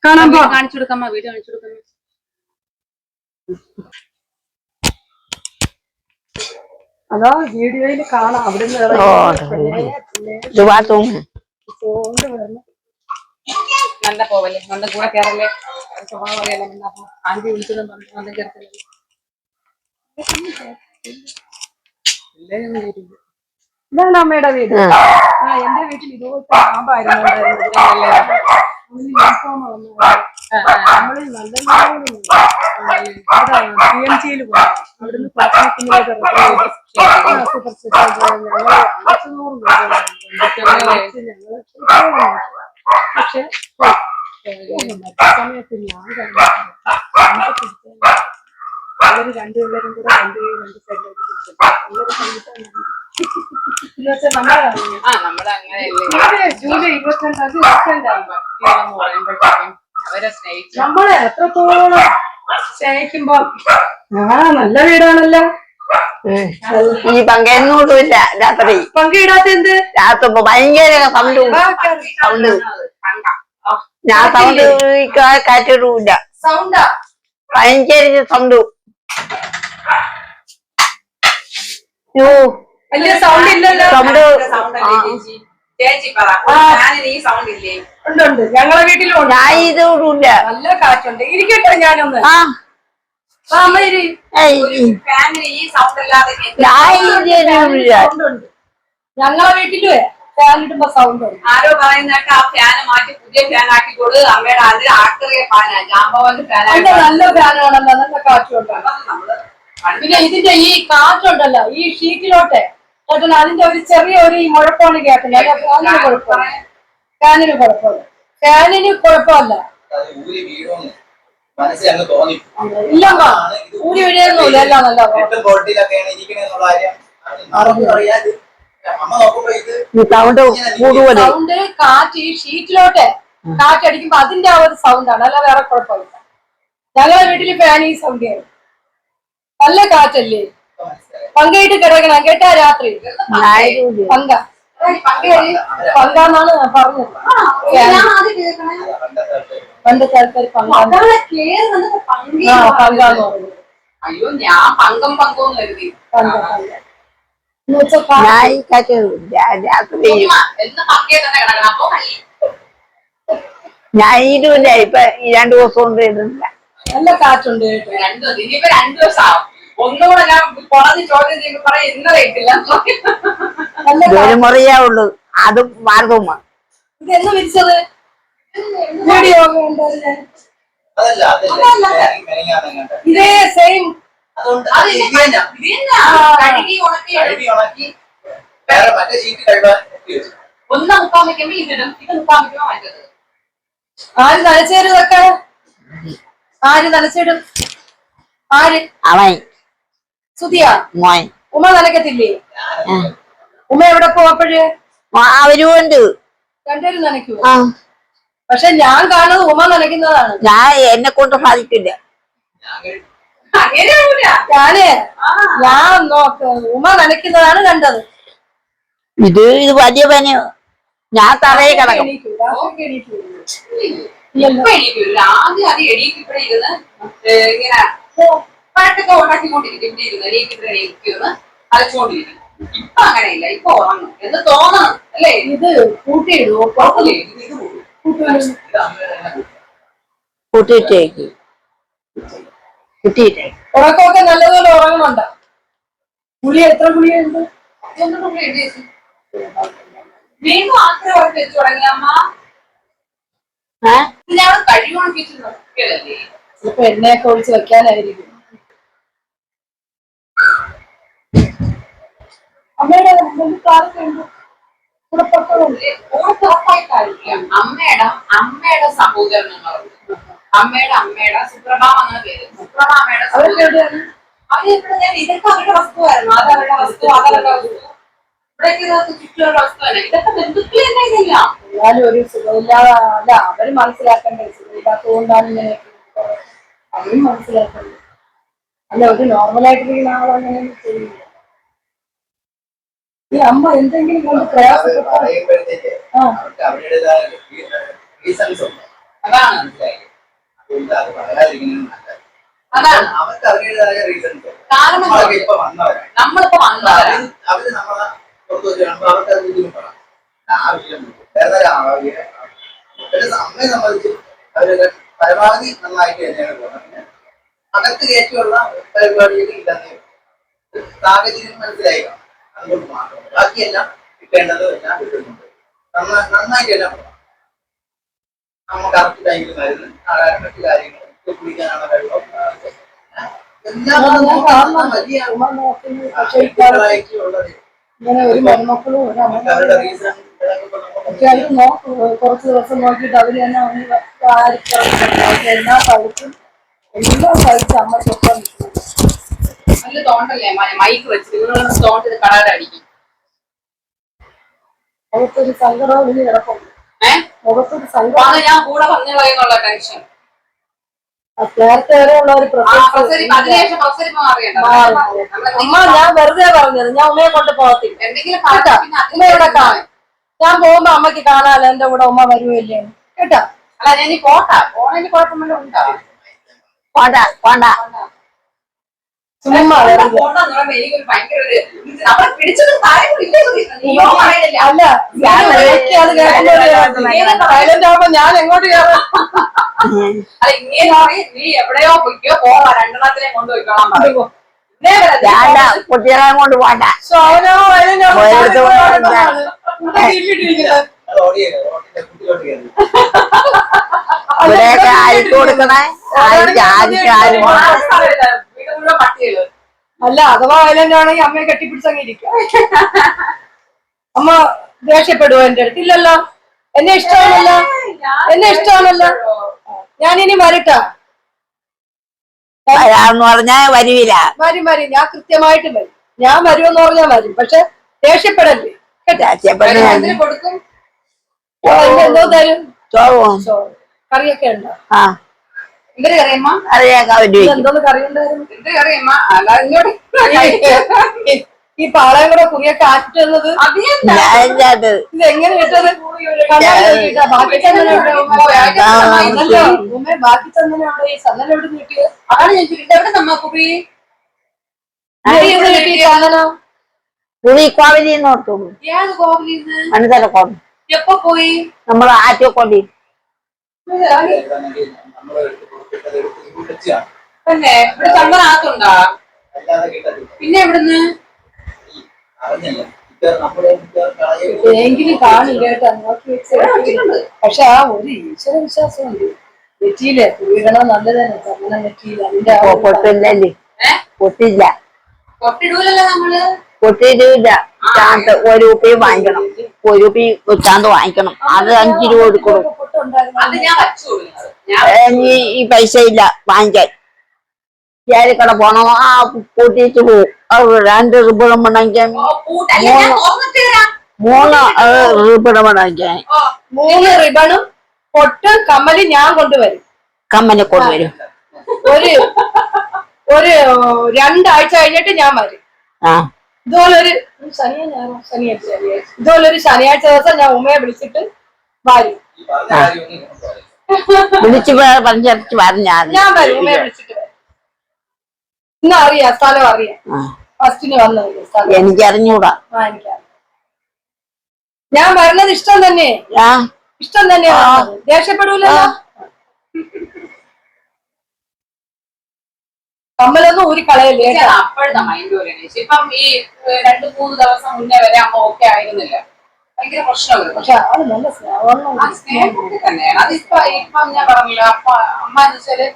Speaker 2: കാണാൻ
Speaker 3: കാണിച്ചു കൊടുക്കാമ്മ. വീട് കാണിച്ചു കൊടുക്കാം.
Speaker 2: അതാ വീഡിയോയിൽ കാണാം. അവിടെ
Speaker 3: നല്ല പോവല്ലേ, നല്ല കൂടെ കയറല്ലേ. ആദ്യം വിളിച്ചതും പറഞ്ഞു നല്ല ചേർത്തല്ലേ.
Speaker 2: ഇതാണ് അമ്മയുടെ വീട്. എന്റെ വീട്ടിൽ ഇതുപോലത്തെ പാമ്പായിരുന്നു നമ്മള് നല്ല PMGയിൽ പോയി അവിടുന്ന് പക്ഷെ സമയത്ത് ഞാൻ അവര് രണ്ടുപേരും കൂടെ രണ്ട് ജൂലൈ 22 നമ്മളെ എത്രത്തോളം സ്നേഹിക്കുമ്പോ നല്ല വീടാണല്ലോ.
Speaker 1: ഈ പങ്കെന്നോട്ടുമില്ല രാത്രി.
Speaker 2: പങ്കിടാത്ത എന്ത്
Speaker 1: രാത്രി ഭയങ്കര സൗണ്ട് ഞാൻ സൗണ്ട് കാറ്റിടൂല്ല.
Speaker 2: സൗണ്ടാ
Speaker 1: ഭയങ്കര സൗണ്ട്.
Speaker 2: വലിയ സൗണ്ട് ഇല്ലല്ലോ. ഉണ്ട് ഞങ്ങളെ വീട്ടിലും
Speaker 1: ഞാൻ ഇത് ഇടൂല്ല.
Speaker 2: നല്ല കാറ്റുണ്ട്. ഇരിക്കട്ടെ ഞാനൊന്ന് ഞങ്ങളെ വീട്ടിലും ഫാൻ ഇടുമ്പോ സൗണ്ട് ഉണ്ട്.
Speaker 3: ആരോ പറയുന്നേട്ട് ആ ഫാന് മാറ്റി പുതിയ ഫാൻ ആക്കിക്കോളൂ. അമ്മയുടെ അതിൽ ആക്രിയ ഫാനാ, ജാമ്പവാന്റെ ഫാനാണ്.
Speaker 2: നല്ല ഫാനാണല്ലോ, നല്ല കാറ്റുണ്ട്. പിന്നെ ഇതിന്റെ ഈ കാറ്റുണ്ടല്ലോ ഈ ഷീറ്റിലോട്ടെ അതിന്റെ ഒരു ചെറിയ ഒരു ഈ മുഴക്കമാണ് കേൾക്കുന്നത്. ഫാനിന് കുഴപ്പമില്ല. ഫാനിന് കുഴപ്പമില്ല. ഫാനിന് കുഴപ്പമില്ല. ഇല്ലമ്മ ഊരി വീഴുന്നില്ല. എല്ലാം നല്ല സൗണ്ട് കാറ്റ് ഈ ഷീറ്റിലോട്ടെ കാറ്റടിക്കുമ്പോ അതിന്റെ ആ ഒരു സൗണ്ടാണ്. അല്ല വേറെ കുഴപ്പമില്ല. ഞങ്ങളെ വീട്ടില് ഫാൻ ഈ സൗണ്ട് ആണ്. നല്ല കാറ്റല്ലേ. പങ്കയിട്ട് കിടക്കണം കേട്ടാ. രാത്രി പങ്കാന്നാണ് പറഞ്ഞത്. പണ്ട് കാലത്ത് പങ്കാന്ന് പറഞ്ഞു.
Speaker 3: അയ്യോ ഞാൻ പങ്കോന്ന് കരുതി.
Speaker 1: രാത്രി ഞാൻ ഇടൂല്ല. ഇപ്പൊ 2 ദിവസം കൊണ്ട് ഇടുന്നില്ല.
Speaker 2: നല്ല കാറ്റുണ്ട്.
Speaker 3: ഇനിയിപ്പോ 2 ദിവസം ആവും. ഒന്നുകൂടെ ഞാൻ കുറഞ്ഞ് ചോദ്യം ചെയ്യുമ്പോ പറയാം ഇന്നലെ ഇട്ടില്ല.
Speaker 1: ഒരു മുറിയാവുള്ളൂ. അതും മാർഗവുമ.
Speaker 2: ഇതെന്ന് വിരിച്ചത് ഇതേ സെയിം.
Speaker 3: ഒന്ന് മുക്കാൻ വെക്കുമ്പോ ഇതിടും, ഇത് മുക്കാൻ വെക്കുമ്പോ മറ്റത്.
Speaker 2: ആര് നനച്ചേരുതൊക്കെ? ആര് നനച്ചിടും? ആര്?
Speaker 1: അവൻ
Speaker 2: സുതിയാ
Speaker 1: മോൻ.
Speaker 2: ഉമ്മ നനക്കത്തില്ലേ? ഉമ്മ എവിടെ പോവപ്പോഴ്?
Speaker 1: അവരുമുണ്ട്.
Speaker 2: രണ്ടുപേരും നനയ്ക്കൂ. പക്ഷെ ഞാൻ കാണുന്നത് ഉമ്മ നനയ്ക്കുന്നതാണ്.
Speaker 1: ഞാൻ എന്നെ കൊണ്ട് സാധിക്കില്ല.
Speaker 2: ഞാൻ ഉമ്മ നനയ്ക്കുന്നതാണ് കണ്ടത്.
Speaker 1: ഇത് വലിയ പനി. ഞാൻ തറയെ കിടക്കും.
Speaker 3: ആദ്യം അത് എണീക്കിപ്പോഴിരുന്ന് ഇങ്ങനെ പാട്ടൊക്കെ ഉണ്ടാക്കിക്കൊണ്ടിരിക്കും. ഇവിടെ ഇരുന്ന് എണീക്കിപ്പോഴെണീക്കുന്ന് അലച്ചുകൊണ്ടിരിക്കും. ഇപ്പൊ അങ്ങനെയില്ല. ഇപ്പൊ ഉറങ്ങും എന്ന് തോന്നണം അല്ലേ?
Speaker 2: ഇത് കൂട്ടിയിടുവോ?
Speaker 1: കൂട്ടിയിട്ടേക്ക്.
Speaker 2: ഉറക്കമൊക്കെ നല്ലതുപോലെ ഉറങ്ങുന്നുണ്ട്. ഗുളിക എത്ര ഗുളിയുണ്ട്?
Speaker 3: വീണ്ടും ആക്രി ഉറക്കി വെച്ച് തുടങ്ങി അമ്മ. ഞാൻ കഴിവ് ഉണക്കിച്ച് നോക്കിയതല്ലേ.
Speaker 2: ചിലപ്പോ എണ്ണയൊക്കെ ഒഴിച്ച് വെക്കാനായിരിക്കും. അമ്മയുടെ
Speaker 3: അമ്മയുടെ സഹോദരങ്ങളുണ്ട്. അമ്മയുടെ സുപ്രഭാം അങ്ങനെ പേര്. സുപ്രഭാമയുടെ അവരെവിടെ ഞാൻ ഇതൊക്കെ അവരുടെ വസ്തുവായിരുന്നു. അത് അവരുടെ വസ്തു, അതവരുടെ വസ്തു. ഇവിടേക്ക് ചുറ്റുമുള്ള വസ്തു തന്നെ. ഇതൊക്കെ ബന്ധുക്കൾ തന്നെ. ഇതല്ല
Speaker 2: എന്നാലും ഒരു സുഖമില്ലാതെ അല്ല അവര് മനസ്സിലാക്കണ്ടേ. സുഖമില്ലാത്തതുകൊണ്ടാണ് ഇങ്ങനെ അവരും മനസ്സിലാക്കണ്ടേ. അല്ല ഒരു നോർമലായിട്ടിരിക്കുന്ന ആളങ്ങനെ ചെയ്യില്ല. ഈ അമ്മ എന്തെങ്കിലും കൊണ്ട് പ്രയാസപ്പെട്ട
Speaker 3: അതാണ് അവർക്ക് അവരുടേതായ റീസൺസ്. കാരണം നമ്മളിപ്പോ വന്നവരാണ്. അവര് നമ്മളെ പുറത്തു വെച്ച് കാണുമ്പോൾ അവർക്ക് അത് ബുദ്ധിമുട്ടാണ്. ആവശ്യം അമ്മയെ സംബന്ധിച്ച് അവരൊക്കെ പരമാവധി നന്നായിട്ട് തന്നെയാണ് പോകുന്നത്. പിന്നെ അകത്ത് കയറ്റിയുള്ള പരിപാടികൾ ഇല്ലെന്നേ
Speaker 4: സാഹചര്യം മനസ്സിലായില്ല, അതുകൊണ്ട് മാത്രം. ബാക്കിയെല്ലാം കിട്ടേണ്ടത് എല്ലാം കിട്ടുന്നുണ്ട്. നന്നായിട്ടെല്ലാം നമ്മൾ കറക്റ്റ് ടൈമിൽ മരുന്ന്, ആഹാരം, മറ്റു കാര്യങ്ങൾ, കുടിക്കാനുള്ള വെള്ളം, എല്ലാം വലിയ ഉള്ളത്.
Speaker 2: ഇങ്ങനെ ഒരു മരുമക്കളും
Speaker 4: അവരുടെ റീസൺ
Speaker 2: പക്ഷെ അവര് കുറച്ച് ദിവസം നോക്കിയിട്ട് അവര് തന്നെ എല്ലാം കഴിച്ചും എല്ലാം കഴിച്ച് അമ്മയ്ക്കൊപ്പം
Speaker 3: നല്ല തോണ്ടല്ലേ മൈക്ക് വെച്ചിട്ട് തോണ്ടത് കളറടിക്കും.
Speaker 2: അവർക്കൊരു സങ്കടവും ഇനി കിടപ്പുണ്ട്. മുഖത്തൊരു സങ്കടം.
Speaker 3: ഞാൻ കൂടെ പറഞ്ഞുള്ള ടെൻഷൻ
Speaker 2: നേരത്തെ വരെ ഉള്ള ഒരു അമ്മ ഞാൻ വെറുതെ പറഞ്ഞത്, ഞാൻ ഉമ്മയെ കൊണ്ട് പോകത്തില്ല. ഉമ്മയുടെ കാണും. ഞാൻ പോകുമ്പോ അമ്മയ്ക്ക് കാണാലോ എന്റെ കൂടെ ഉമ്മ വരുമില്ലേ കേട്ടാ.
Speaker 3: അല്ല ഞാൻ പോട്ടാ പോണതിന് കുഴപ്പമില്ല ഉണ്ടാ
Speaker 1: പോണ്ട പോണ്ട.
Speaker 2: ചുമ്മാ
Speaker 3: എനിക്കൊരു ഭയങ്കര
Speaker 2: അല്ല സൈലന്റ് ആവുമ്പോ ഞാൻ എങ്ങോട്ട് കയറാം?
Speaker 3: അല്ല ഇങ്ങനെ പറയും, നീ എവിടെയോ പൊയ്ക്കോ പോവാ, രണ്ടെണ്ണത്തിനെ കൊണ്ടുപോയിക്കോളാൻ പറയുമോ.
Speaker 1: കുട്ടികളെ കൊണ്ട് പോണ്ട. ഇവിടെയൊക്കെ ആർക്ക് കൊടുക്കണേ?
Speaker 3: പട്ടികള്
Speaker 2: അല്ല അഥവാ വയലന്റ് ആണെങ്കിൽ അമ്മയെ കെട്ടിപ്പിടിച്ചങ്ങിരിക്കും. അമ്മ ദേഷ്യപ്പെടുവോ എന്റെ അടുത്ത്? ഇല്ലല്ലോ, എന്നെ ഇഷ്ടമാണല്ലോ, എന്നെ ഇഷ്ടമാണല്ലോ. ഞാനിനി വരട്ടാ.
Speaker 1: വരാന്ന് പറഞ്ഞാ വരില്ല.
Speaker 2: വരും വരും, ഞാൻ കൃത്യമായിട്ട് വരും. ഞാൻ വരുമെന്ന് പറഞ്ഞാൽ വരും, പക്ഷെ ദേഷ്യപ്പെടല്ലേ.
Speaker 3: കൊടുക്കും.
Speaker 2: എന്തോ തരും?
Speaker 1: ചോറും
Speaker 2: കറിയൊക്കെ ഉണ്ടോ?
Speaker 1: ആ
Speaker 3: എന്തൊരു കറിയമ്മ?
Speaker 1: അറിയാക്കാൻ
Speaker 2: എന്തോന്ന് കറി ഉണ്ടായിരുന്നു?
Speaker 3: എന്ത് കറിയമ്മ? അല്ല ഇങ്ങോട്ട്
Speaker 2: ഈ പാളയം കൂടെ കുറിയൊക്കെ ആറ്റിട്ടുള്ളത് ഇത് എങ്ങനെ കിട്ടത്? ബാക്കി തന്നെ അവിടെ ഈ സന്നല എവിടെ കിട്ടിയത്?
Speaker 3: അതാണ് ഞാൻ ചോദിച്ചത്, എവിടെ നമ്മ കുറി
Speaker 1: കുറി കോവിലിന്ന് ഓർത്തു.
Speaker 3: ഏത് കോവിലിന്ന്?
Speaker 1: മനസ്സിലാക്കോണം.
Speaker 3: എപ്പോ പോയി?
Speaker 1: നമ്മൾ ആറ്റോക്കൊണ്ടി
Speaker 3: തന്നെ ഇവിടെ ചന്ദനകത്തുണ്ടാ? പിന്നെ എവിടുന്ന്?
Speaker 2: എങ്കിലും കാണും കേട്ടോ, നോക്കി വെച്ചിട്ടുണ്ട്. പക്ഷെ ആ ഒരു ഈശ്വര വിശ്വാസമുണ്ട്. നെറ്റിയില് വീഴണം നല്ലതന്നെ. ചന്ദനം നെറ്റിയില്ല, അതിന്റെ
Speaker 1: പൊട്ടില്ലല്ലേ? പൊട്ടില്ല,
Speaker 3: പൊട്ടിടൂലല്ലോ നമ്മള്.
Speaker 1: പൊട്ടിയില്ല. ചാന്ത് ഒരു രൂപ വാങ്ങിക്കണം, ഒരു രൂപ ചാന്ത് വാങ്ങിക്കണം. അത് 5 രൂപ കൊടുക്കണം.
Speaker 3: അത് ഞാൻ വച്ചു കൊടുക്കുന്നത്.
Speaker 1: ഈ പൈസ ഇല്ല വാങ്ങിക്കാൻ. ചേരിക്കട പോണോ? ആ കൂട്ടിയിട്ട് പോവും. 2 രൂപ വാങ്ങിക്കാൻ, 3 രൂപ വാങ്ങിക്കാൻ.
Speaker 2: 3 റിബണും പൊട്ടും കമ്മലും ഞാൻ കൊണ്ടുവരും.
Speaker 1: കമ്മനെ കൊണ്ടുവരും.
Speaker 2: ഒരു 2 ആഴ്ച കഴിഞ്ഞിട്ട് ഞാൻ വരും. ഇതുപോലൊരു ഇതുപോലൊരു ശനിയാഴ്ച ദിവസം ഞാൻ ഉമ്മയെ വിളിച്ചിട്ട് വരും.
Speaker 1: വിളിച്ച് പഞ്ചായത്ത് പറഞ്ഞാൽ
Speaker 2: ഞാൻ വരും, ഉമ്മയെ വിളിച്ചിട്ട് വരും. ഇന്ന് അറിയാം, സ്ഥലം അറിയാം. ഫസ്റ്റിന് വന്നത് സ്ഥലം
Speaker 1: എനിക്കറിഞ്ഞൂടാ.
Speaker 2: എനിക്കറിയാം. ഞാൻ വരുന്നത് ഇഷ്ടം തന്നെ, ഇഷ്ടം തന്നെയാ. ദേഷ്യപ്പെടൂലല്ലോ. കമ്മലൊന്നും ഊരി കളയല്ലേ.
Speaker 3: അപ്പോഴത്തെ മൈൻഡ് പോലെ ഇപ്പം ഈ 2-3 ദിവസം മുന്നേ വരെ അമ്മ ഓക്കെ ആയിരുന്നില്ല, ഭയങ്കര പ്രശ്നമായിരുന്നു.
Speaker 2: പക്ഷെ ആള് നല്ല
Speaker 3: സ്നേഹമൊക്കെ തന്നെയാണ്. ഇപ്പം ഞാൻ പറഞ്ഞില്ല, അമ്മ എന്ന് വെച്ചാല്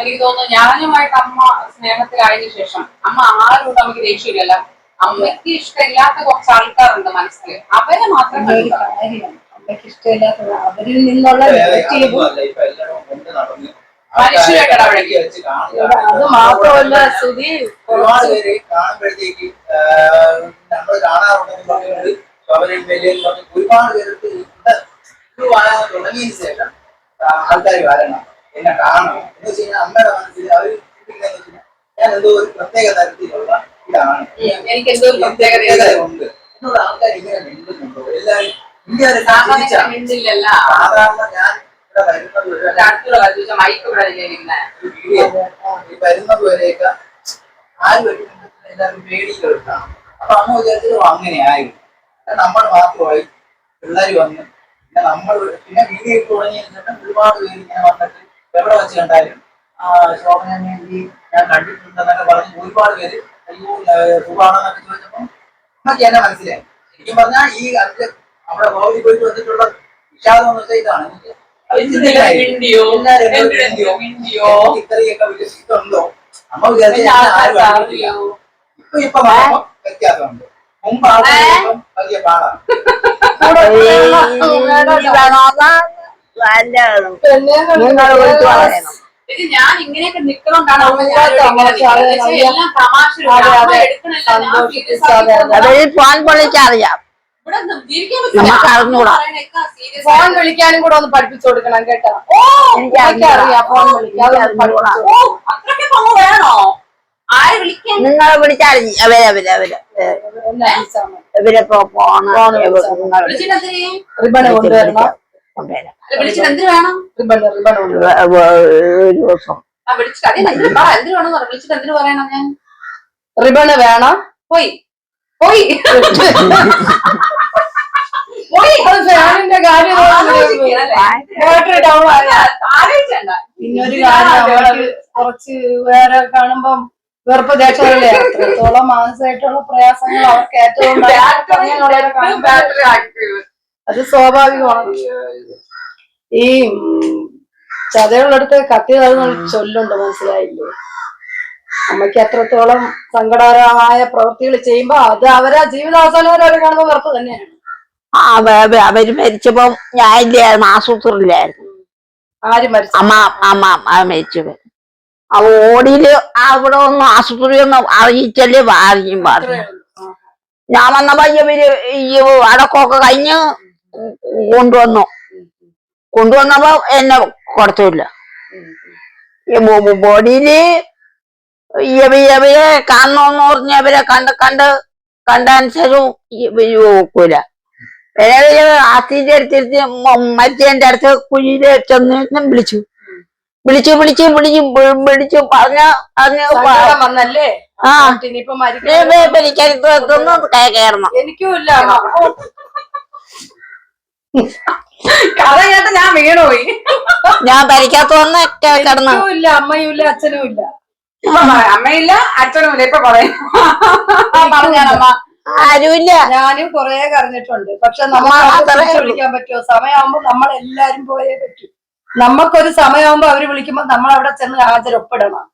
Speaker 3: എനിക്ക് തോന്നുന്നു ഞാനുമായിട്ട് അമ്മ സ്നേഹത്തിലായതിനു ശേഷം അമ്മ ആരോടും നമുക്ക് ദേഷ്യമില്ലല്ല. അമ്മയ്ക്ക് ഇഷ്ടമില്ലാത്ത കുറച്ച് ആൾക്കാരുണ്ട് മനസ്സിൽ, അവരെ മാത്രം
Speaker 2: അമ്മയ്ക്ക് ഇഷ്ടമില്ലാത്ത അവരിൽ നിന്നുള്ള
Speaker 3: മനുഷ്യരായിട്ട്
Speaker 2: അത് മാത്രമല്ല ശ്രുതി,
Speaker 4: ഒരുപാട് പേര് കാണുമ്പോഴത്തേക്ക് നമ്മൾ കാണാറുണ്ടെന്ന് പറഞ്ഞുകൊണ്ട് ഒരുപാട് പേർക്ക് വരാൻ തുടങ്ങിയതിന് ശേഷം ആൾക്കാർ വരണം, എന്നെ കാണണം എന്ന് വെച്ച് കഴിഞ്ഞാൽ അമ്മയുടെ മനസ്സിൽ അവർ ഞാൻ എന്തോ ഒരു പ്രത്യേക തരത്തിലുള്ള ഇതാണ്,
Speaker 3: എനിക്ക് എന്തോ ഒരു പ്രത്യേകത
Speaker 4: ഉണ്ട് എന്നോട് ആൾക്കാർ ഇങ്ങനെ മിണ്ടുന്നുണ്ടോ? എല്ലാവരും ഇന്ത്യ
Speaker 3: സാധാരണ
Speaker 4: ഞാൻ വരുന്നത് വരെയൊക്കെ ആരും എല്ലാവരും പേടിയിൽ എടുക്കണം. അപ്പൊ അമ്മ വിചാരിച്ചത് അങ്ങനെയായിരുന്നു. നമ്മൾ മാത്രമായി പിള്ളേർ വന്ന് പിന്നെ നമ്മൾ പിന്നെ വീഡിയോ ഇട്ട് തുടങ്ങിയതിന് ശേഷം ഒരുപാട് പേര് ഇങ്ങനെ വന്നിട്ട് എവിടെ വെച്ച് കണ്ടാലും ശോഭന വേണ്ടി ഞാൻ കണ്ടിട്ടുണ്ടെന്നൊക്കെ പറഞ്ഞ് ഒരുപാട് പേര് സുഖമാണെന്നൊക്കെ ചോദിച്ചപ്പോ നമുക്ക് എന്നെ മനസ്സിലായി. ശരിക്കും പറഞ്ഞാൽ ഈ അതില് അവിടെ ഗോവയിൽ പോയിട്ട് വന്നിട്ടുള്ള വിഷാദം എന്ന് വെച്ചാൽ ഇതാണ്. ഇത്രയൊക്കെ വലിയ ഇതുണ്ടോ അമ്മ വിചാരിച്ചു. ഇപ്പൊ മാറുമ്പോ വ്യത്യാസമുണ്ട്. മുമ്പ് ആൾക്കാർ വലിയ പാടാണ്.
Speaker 1: നിങ്ങൾ വിളിച്ചു പറയണം.
Speaker 3: ഞാൻ ഇങ്ങനെയൊക്കെ നിൽക്കണോണ്ടാണ്
Speaker 1: അതൊരു ഫോൺ വിളിച്ചറിയാം, നമുക്ക് അറിഞ്ഞൂടാ.
Speaker 2: ഫോൺ വിളിക്കാനും കൂടെ ഒന്ന് പഠിപ്പിച്ചു കൊടുക്കണം കേട്ടോ. എനിക്കറിയാം ഫോൺ വിളിക്കാൻ
Speaker 3: വേണോ? ആരെ വിളിക്കാൻ?
Speaker 1: നിങ്ങൾ വിളിച്ചറിഞ്ഞ ഇവരിപ്പോ
Speaker 2: റിബൺ കൊണ്ടുവരണം.
Speaker 3: വിളിച്ചിട്ട് എന്തിനു വേണം?
Speaker 2: റിബൺ
Speaker 1: ഒരു ദിവസം
Speaker 3: വിളിച്ചിട്ട് എന്തിനു വേണം? വിളിച്ചിട്ട് എന്തിനു പറയണം? ഞാൻ
Speaker 2: റിബണ് വേണം.
Speaker 3: പോയി പോയി
Speaker 2: ഫാനിന്റെ കാര്യം ബാറ്ററി ഡൗൺ ആയ പിന്നൊരു കാര്യം കുറച്ച് വേറെ കാണുമ്പം വെറുപ്പ് ദേശമല്ലേ, അത്രത്തോളം മാനസികമായിട്ടുള്ള പ്രയാസങ്ങൾ അവർക്ക് ഏറ്റവും അത് സ്വാഭാവികമാണ്. ഈ ചതയുള്ളടുത്ത് കത്തി തരുന്ന ചൊല്ലുണ്ട്, മനസ്സിലായില്ലേ? അമ്മയ്ക്ക് എത്രത്തോളം സങ്കടകരമായ പ്രവൃത്തികൾ ചെയ്യുമ്പോ അത് അവരെ ജീവിതാവസാനം വരെ കാണുമ്പോ വെറുപ്പ് തന്നെയാണ്.
Speaker 1: അവര് മരിച്ചപ്പോ ഞാനില്ലായിരുന്നു, ആശുപത്രിയിലായിരുന്നു.
Speaker 2: ആര് മരിച്ചു?
Speaker 1: അമ്മ മരിച്ചത്. ആ ഓടിയില് അവിടെ ഒന്നും ആശുപത്രി ഒന്നും അറിയിച്ചല്ലേ അറിയും പറഞ്ഞു. ഞാൻ വന്നപ്പോ ഇവര് ഈ അടക്കമൊക്കെ കഴിഞ്ഞ് കൊണ്ടുവന്നപ്പോ എന്നെ കൊടുത്തില്ല. ബോഡിയില് ഇവരെ കാണണമെന്ന് പറഞ്ഞ ഇവരെ കണ്ടനുസരിച്ചും നോക്കൂല. ആസിന്റെ അടുത്തിരുത്തി മരിച്ചതിന്റെ അടുത്ത് കുഴിയില് ചെന്ന് വിളിച്ചു പറഞ്ഞ
Speaker 2: വന്നല്ലേ?
Speaker 1: കയറണം.
Speaker 2: എനിക്കുമില്ല
Speaker 3: കഥ കേട്ട് ഞാൻ വീണുപോയി.
Speaker 1: ഞാൻ ഭരിക്കാത്ത വന്ന് കിടന്നു.
Speaker 2: ഇല്ല, അമ്മയും ഇല്ല, അച്ഛനും ഇല്ല.
Speaker 3: അമ്മയില്ല, അച്ഛനും ഇല്ല. ഇപ്പൊ പറയാം പറഞ്ഞാലമ്മ
Speaker 1: ആരുമില്ല.
Speaker 2: ഞാനും കൊറേ കരഞ്ഞിട്ടുണ്ട്. പക്ഷെ നമുക്ക് വിളിക്കാൻ പറ്റുമോ? സമയമാകുമ്പോ നമ്മൾ എല്ലാരും പോയേ പറ്റൂ. നമുക്കൊരു സമയമാകുമ്പോ അവര് വിളിക്കുമ്പോ നമ്മൾ അവിടെ ചെന്ന് ഹാജരൊപ്പിടണം.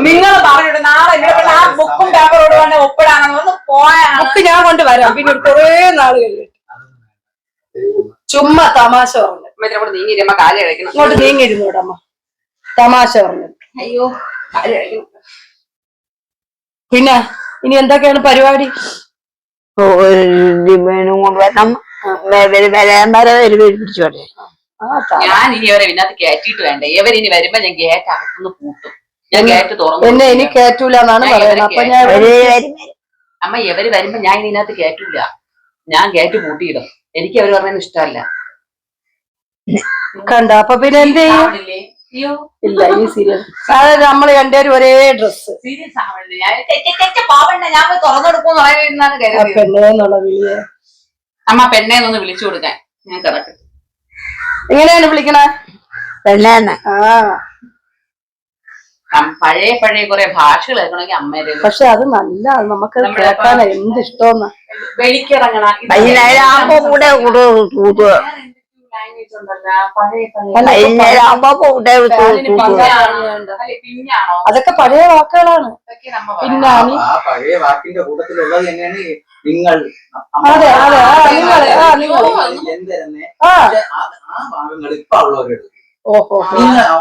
Speaker 3: നിങ്ങൾ പറഞ്ഞിട്ട് നാളെ ആ ബുക്കും പേപ്പറോട് വേണ്ട ഒപ്പിടാണെന്ന് പോയാണ്.
Speaker 2: ബുക്ക് ഞാൻ കൊണ്ടുവരാം. പിന്നെ കൊറേ നാള് കഴിഞ്ഞിട്ട് ചുമ്മാ തമാശ പറഞ്ഞു.
Speaker 3: നീങ്ങിരുമ്പോ കാല് കഴിക്കണം.
Speaker 2: ഇങ്ങോട്ട് നീങ്ങിരുന്നൂടെ അമ്മ, തമാശ പറഞ്ഞു.
Speaker 3: അയ്യോ കാല് കഴിക്കണം.
Speaker 2: പിന്നെ ഇനി എന്തൊക്കെയാണ് പരിപാടി?
Speaker 1: കൊണ്ടുവരണം. പിടിച്ചോട്ടെ.
Speaker 3: ഞാൻ ഇനി ഇവരെ ഇതിനകത്ത് കയറ്റിയിട്ട് വേണ്ടേ? ഇവരിനി വരുമ്പോ ഞാൻ ഗേറ്റ് അകത്തുനിന്ന് പൂട്ടും. ഞാൻ ഗേറ്റ് തുറന്നു.
Speaker 2: എന്നെ ഇനി കയറ്റൂല എന്നാണ് പറയുന്നത്. അപ്പൊ ഞാൻ
Speaker 3: അമ്മ ഇവര് വരുമ്പോ ഞാൻ ഇതിനകത്ത് കയറ്റൂല. ഞാൻ ഗേറ്റ് പൂട്ടിയിടും. എനിക്ക് അവര് പറഞ്ഞത് ഇഷ്ടമല്ല.
Speaker 2: കണ്ട അപ്പൊ പിന്നെ എന്ത് ചെയ്യും? ഇല്ല, ഈ സീരിയസ് അതായത് നമ്മള് രണ്ടുപേരും ഒരേ ഡ്രസ്.
Speaker 3: സീരിയസ് ആവണ്ട. ഞാൻ തുറന്നെടുക്കും
Speaker 2: പെണ്ണേന്നുള്ള വിളിയെ.
Speaker 3: അമ്മ പെണ്ണേന്നൊന്ന് വിളിച്ചു കൊടുക്കാൻ ഞാൻ കിടക്കും.
Speaker 2: എങ്ങനെയാണ് വിളിക്കണേ?
Speaker 1: പെണ്ണേന്ന്.
Speaker 3: പഴയ കുറെ ഭാഷകൾ കേൾക്കണമെങ്കിൽ അമ്മേരെ.
Speaker 2: പക്ഷെ അത് നല്ല നമുക്ക് കേൾക്കാൻ എന്ത് ഇഷ്ടമെന്ന്.
Speaker 3: വെളിക്കിറങ്ങണ
Speaker 1: വൈകുന്നേരമാകുമ്പോ കൂടെ
Speaker 2: അതൊക്കെ പഴയ വാക്കുകളാണ്. പിന്നാണ്
Speaker 4: പഴയ വാക്കിന്റെ കൂട്ടത്തിലുള്ളത് തന്നെയാണ് നിങ്ങൾ.
Speaker 2: അതെ അതെ നിങ്ങൾ
Speaker 4: ആ ഭാഗങ്ങൾ ഇപ്പൊ ഉള്ളവരെടുക്കും.
Speaker 2: ഓഹോ,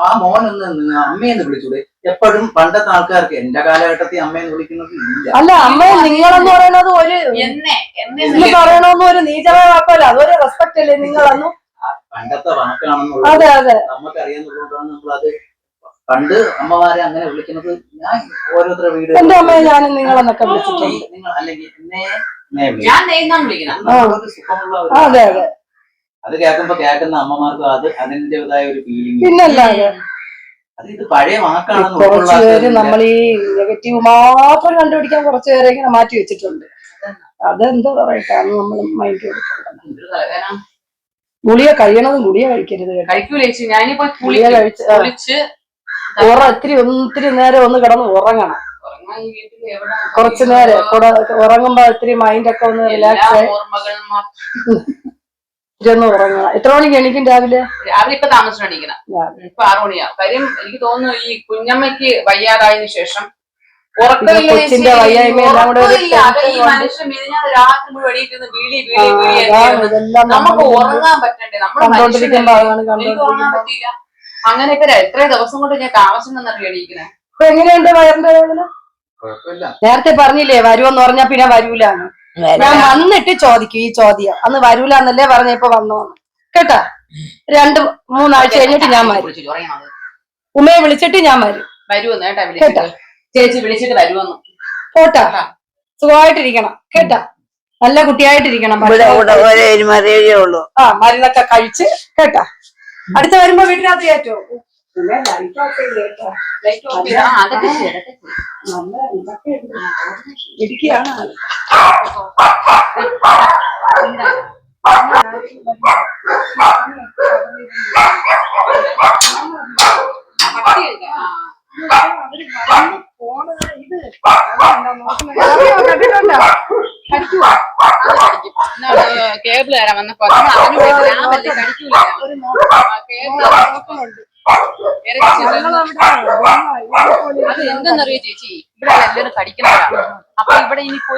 Speaker 4: ആ മോനൊന്ന് അമ്മയെന്ന് വിളിച്ചൂടെ? എപ്പോഴും പണ്ടത്തെ ആൾക്കാർക്ക് എന്റെ കാലഘട്ടത്തിൽ അമ്മയെന്ന് വിളിക്കുന്നത് ഇല്ല.
Speaker 2: അല്ല, അമ്മ നിങ്ങളെന്ന് പറയുന്നത് ഒരു പറയണമെന്ന് ഒരു നീചമായ വാക്കല്ല, അതൊരു റെസ്പെക്ട് അല്ലേ നിങ്ങളെന്നു?
Speaker 4: പണ്ടത്തെ വാക്കാണെന്നുള്ളത്
Speaker 2: അതെ അതെ
Speaker 4: നമുക്കറിയാന്നുള്ളതുകൊണ്ടാണ് നമ്മളത് പണ്ട് അമ്മമാരെ അങ്ങനെ വിളിക്കുന്നത്. ഞാൻ ഓരോരുത്തരുടെ വീട്
Speaker 2: എന്റെ അമ്മയെ ഞാനും നിങ്ങളെന്നൊക്കെ വിളിച്ചിട്ടുണ്ട്.
Speaker 4: നിങ്ങൾ അല്ലെങ്കിൽ
Speaker 2: അതെ അതെ.
Speaker 4: അത് കേൾക്കുന്ന അമ്മമാർക്കും അത് അതിൻ്റെതായ ഒരു ഫീലിംഗ്.
Speaker 2: പിന്നല്ലാതെ
Speaker 4: അത് ഇത് പഴയ വാക്കാണെന്ന്
Speaker 2: കുറച്ചുപേര് നമ്മൾ ഈ നെഗറ്റീവ് മാത്രം കണ്ടുപിടിക്കാൻ കുറച്ചുപേരെ ഇങ്ങനെ മാറ്റി വെച്ചിട്ടുണ്ട്. അതെന്താ പറയട്ടാന്ന് നമ്മൾ മൈൻഡ് കൊടുക്കണം. ഗുളിക കഴിയണതും ഗുളിക കഴിക്കരുത്.
Speaker 3: കഴിക്കൂല.
Speaker 2: ഗുളിക കഴിച്ച് ഒത്തിരി നേരം ഒന്ന് കിടന്ന് ഉറങ്ങണം. കുറച്ചു നേരം കൂടെ ഉറങ്ങുമ്പോ ഇത്തിരി മൈൻഡൊക്കെ ഒന്ന് റിലാക്സ് ആയി ഇരുന്ന് ഉറങ്ങുക. എത്ര മണിക്ക് എണീക്കും രാവിലെ?
Speaker 3: രാവിലെ ഇപ്പൊ താമസിച്ചു എണീക്കണം. ഇപ്പൊ 6 മണിയാവും. കാര്യം എനിക്ക് തോന്നുന്നു ഈ കുഞ്ഞമ്മയ്ക്ക് വയ്യാതായതിനു ശേഷം
Speaker 2: കൊച്ചിന്റെ വയ്യായ്മ എല്ലാം കൂടെ
Speaker 3: ഈ മനുഷ്യൻ രാത്രി മുഴുവൻ എണീറ്റ് വിളി നമുക്ക് ഉറങ്ങാൻ പറ്റണ്ടേ? എനിക്ക് ഉറങ്ങാൻ പറ്റിയില്ല. അങ്ങനെയൊക്കെ എത്ര ദിവസം കൊണ്ട് ഞാൻ താമസിച്ചെന്നറിയ എണീക്കണേ.
Speaker 2: ഇപ്പൊ എങ്ങനെയുണ്ട് വയറിന്റെ വേദന? നേരത്തെ പറഞ്ഞില്ലേ വരുമെന്ന് പറഞ്ഞാ പിന്നെ വരൂലെന്ന്. ഞാൻ വന്നിട്ട് ചോദിക്കും ഈ ചോദ്യം. അന്ന് വരൂലെന്നല്ലേ പറഞ്ഞ ഇപ്പൊ വന്നോന്ന് കേട്ടാ. 2-3 ആഴ്ച കഴിഞ്ഞിട്ട് ഞാൻ വരും. ഉമ്മയെ വിളിച്ചിട്ട് ഞാൻ വരും.
Speaker 3: വരുമെന്ന് കേട്ടാ. ചേച്ചി വിളിച്ചിട്ട് വരുമെന്ന്.
Speaker 2: പോട്ടാ. സുഖമായിട്ടിരിക്കണം കേട്ടാ. നല്ല കുട്ടിയായിട്ടിരിക്കണം. മരുന്നൊക്കെ കഴിച്ച് കേട്ടാ. അടുത്ത വരുമ്പോ വീട്ടിനകത്ത് കയറ്റോ? ഇടുക്കിയാണ്.
Speaker 3: കേബിൾ തരാൻ വന്നപ്പോ കടിക്കൂല. അത് എന്തെന്നറിയോ ചേച്ചി, ഇവിടെ എല്ലാവരും കടിക്കുന്നവരാണ്. അപ്പൊ ഇവിടെ ഇനിയിപ്പോ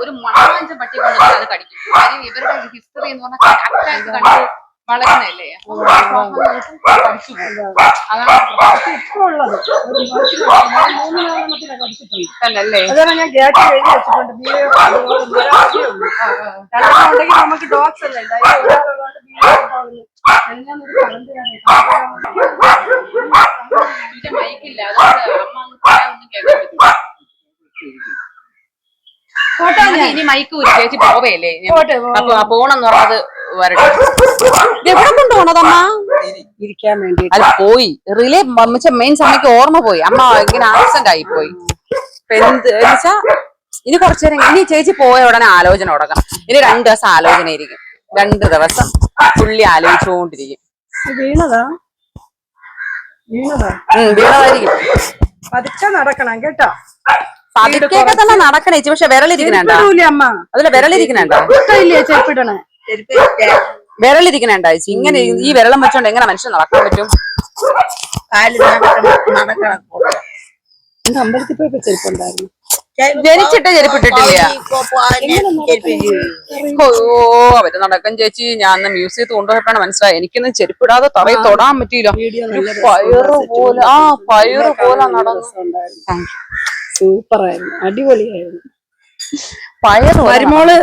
Speaker 3: ഒരു മണാഞ്ചം പട്ടി കൊണ്ടുവന്നാൽ അത് കടിക്കും. കാര്യം ഇവരുടെ ഹിസ്റ്ററി എന്ന് പറഞ്ഞാൽ അറ്റാക്ക് കണ്ട് വളരുന്നല്ലേ. അതാണല്ലേ
Speaker 2: ഞാൻ ഗ്യാറ്റ് എഴുതി വെച്ചിട്ടുണ്ട്. നമുക്ക് ഡോഗ്സ് അല്ലേ
Speaker 3: മൈക്കില്ല, അതുകൊണ്ട് അമ്മ ഒന്നും കേൾക്കാൻ പറ്റില്ല. ഇനി മൈക്ക് ചേച്ചി പോവേല്ലേ? അപ്പൊ പോണെന്ന് പറഞ്ഞത് വരട്ടെ. എവിടെ കൊണ്ടുപോണതമ്മ?
Speaker 2: ഇരിക്കാൻ വേണ്ടി.
Speaker 3: അത് പോയി റിലേ മെയിൻ സമയത്ത് ഓർമ്മ പോയി. അമ്മ ഇങ്ങനെ ആക്സിഡന്റ് ആയി പോയി. വെച്ചാ ഇനി കുറച്ചു നേരം ഇനി ചേച്ചി പോയ ഉടനെ ആലോചന തുടങ്ങണം. ഇനി 2 ദിവസം ആലോചന ഇരിക്കും. 2 ദിവസം പുള്ളി ആലോചിച്ചുകൊണ്ടിരിക്കും. വീണതായിരിക്കും.
Speaker 2: പതുക്കെ നടക്കണം കേട്ടോ.
Speaker 3: പതുക്കെയൊക്കെ തന്നെ നടക്കണേ ചേച്ചി. പക്ഷെ വിരലിരിക്കണേണ്ടാ? അതിലെ വിരലിരിക്കണേണ്ടാ?
Speaker 2: ചെരുപ്പിടണേ.
Speaker 3: വിരലിരിക്കണേണ്ടാ ചേച്ചി? ഇങ്ങനെ ഈ വിരളം വെച്ചോണ്ട് എങ്ങനെ മനുഷ്യൻ നടക്കാൻ പറ്റും?
Speaker 2: അമ്പലത്തിൽ പോയപ്പോ ചെരുപ്പുണ്ടായിരുന്നു.
Speaker 3: ജനിച്ചിട്ട് ചെരുപ്പിട്ടിട്ടില്ല. അവര് നടക്കും ചേച്ചി. ഞാൻ അന്ന് മ്യൂസിയത്ത് കൊണ്ടുപോയപ്പോഴാണ് മനസ്സിലായി. എനിക്കൊന്നും ചെരുപ്പിടാതെ തറയിൽ തൊടാൻ പറ്റിയില്ല. പയറ് പോലെ നടന്നു.
Speaker 2: സൂപ്പറായിരുന്നു, അടിപൊളിയായിരുന്നു.
Speaker 3: മരുമോള്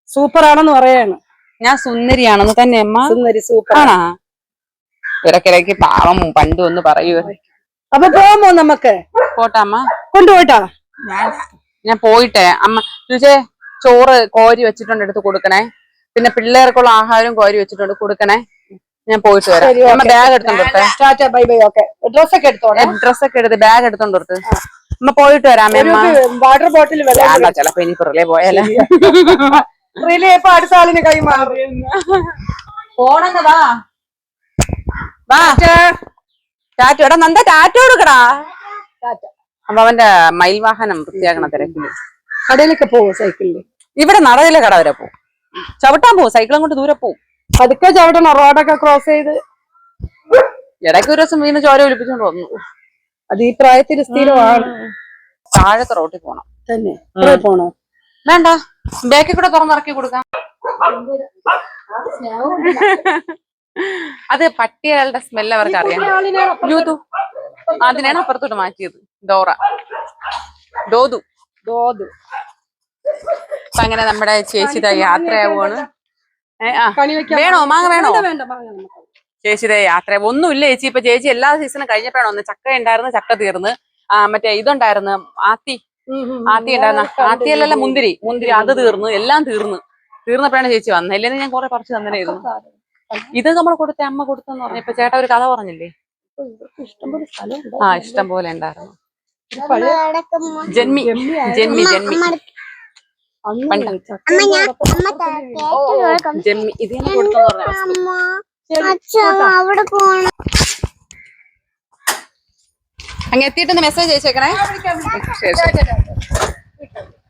Speaker 2: സൂപ്പറാണെന്ന് പറയാണ്.
Speaker 3: ഞാൻ സുന്ദരിയാണെന്ന് തന്നെ അമ്മ.
Speaker 2: സുന്ദരി സൂപ്പർ
Speaker 3: ആണാ? ഇടയ്ക്കിടയ്ക്ക് പാവം പണ്ട് ഒന്ന് പറയൂ.
Speaker 2: അപ്പൊ പോമോ? നമുക്ക്
Speaker 3: പോട്ടാമ്മ.
Speaker 2: കൊണ്ടുപോയിട്ടാ
Speaker 3: ഞാൻ പോയിട്ടെ അമ്മ ചോദിച്ചേ. ചോറ് കോരി വെച്ചിട്ടുണ്ട്, എടുത്ത് കൊടുക്കണേ. പിന്നെ പിള്ളേർക്കുള്ള ആഹാരം കോരി വെച്ചിട്ടുണ്ട്, കൊടുക്കണേ. ഞാൻ പോയിട്ട് വരാം. അമ്മ ബാഗ് എടുത്തോണ്ട്
Speaker 2: ഡ്രസ്സൊക്കെ എടുത്തോട്ടെ.
Speaker 3: ഡ്രസ്സൊക്കെ എടുത്ത് ബാഗ് എടുത്തോണ്ട് കൊടുത്ത് അമ്മ പോയിട്ട് വരാമേ. അമ്മ
Speaker 2: വാട്ടർ ബോട്ടിൽ
Speaker 3: ചിലപ്പോ ഇനി പിറലേ പോയാലേ.
Speaker 2: ഇപ്പൊ അടുത്ത ആളിന് കൈമാറി
Speaker 3: പോണെന്നതാ. വാ ടാറ്റ. എടാ നന്ദ ടാറ്റ കൊടുക്കടാ. അപ്പൊ അവന്റെ മയിൽവാഹനം വൃത്തിയാക്കണ തിരക്കില്.
Speaker 2: കടയിലൊക്കെ പോവും സൈക്കിളില്.
Speaker 3: ഇവിടെ നടയിലെ കട വരെ പോവും. ചവിട്ടാൻ പോവും. സൈക്കിളും കൊണ്ട് ദൂരെ പോവും.
Speaker 2: പതുക്കെ ചവിട്ടണം. റോഡൊക്കെ ക്രോസ് ചെയ്ത്.
Speaker 3: ഇടയ്ക്ക് ഒരു ദിവസം വീണ് ചോര ഒലിപ്പിച്ചോണ്ട് വന്നു.
Speaker 2: അത് ഈ പ്രായത്തിൽ സ്ഥിരമാണ്.
Speaker 3: താഴത്തെ റോട്ടിൽ പോണം.
Speaker 2: തന്നെ പോണോ?
Speaker 3: വേണ്ട, ബാക്കിൽ കൂടെ തുറന്നിറക്കി കൊടുക്കാം. അത് പട്ടികളുടെ സ്മെല്ല് അവർക്ക് അറിയാം. അതിനാണ് അപ്പുറത്തോട്ട് മാറ്റിയത്. ഡോദു. അപ്പൊ അങ്ങനെ നമ്മുടെ ചേച്ചിത യാത്രയാവുകയാണ്. വേണോ മാങ്ങ? വേണോ? ചേച്ചിയുടെ യാത്ര ഒന്നുമില്ല ചേച്ചി. ഇപ്പൊ ചേച്ചി എല്ലാ സീസണും കഴിഞ്ഞപ്പോഴാണ് ഒന്ന് ചക്ക ഉണ്ടായിരുന്നു. ചക്ക തീർന്ന്. മറ്റേ ഇതുണ്ടായിരുന്നു, ആത്തി ഉണ്ടായിരുന്ന. ആത്തിയല്ല, മുന്തിരി അത് തീർന്നു. എല്ലാം തീർന്നപ്പോഴാണ് ചേച്ചി വന്നത്. ഇല്ലെന്ന് ഞാൻ കുറെ പറിച്ചു തന്നേനായിരുന്നു. ഇത് നമ്മൾ കൊടുത്ത അമ്മ കൊടുത്തെന്ന് പറഞ്ഞു. ഇപ്പൊ ചേട്ടാ ഒരു കഥ പറഞ്ഞില്ലേ? ഇഷ്ടം പോലെ ഉണ്ടായിരുന്നു. ജന്മി ഇത് ഞാൻ കൊടുത്തെന്ന് പറഞ്ഞു. അങ്ങ് എത്തിയിട്ടൊന്ന് മെസ്സേജ് അയച്ചേക്കണേ. ശരി.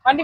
Speaker 3: വണ്ടി.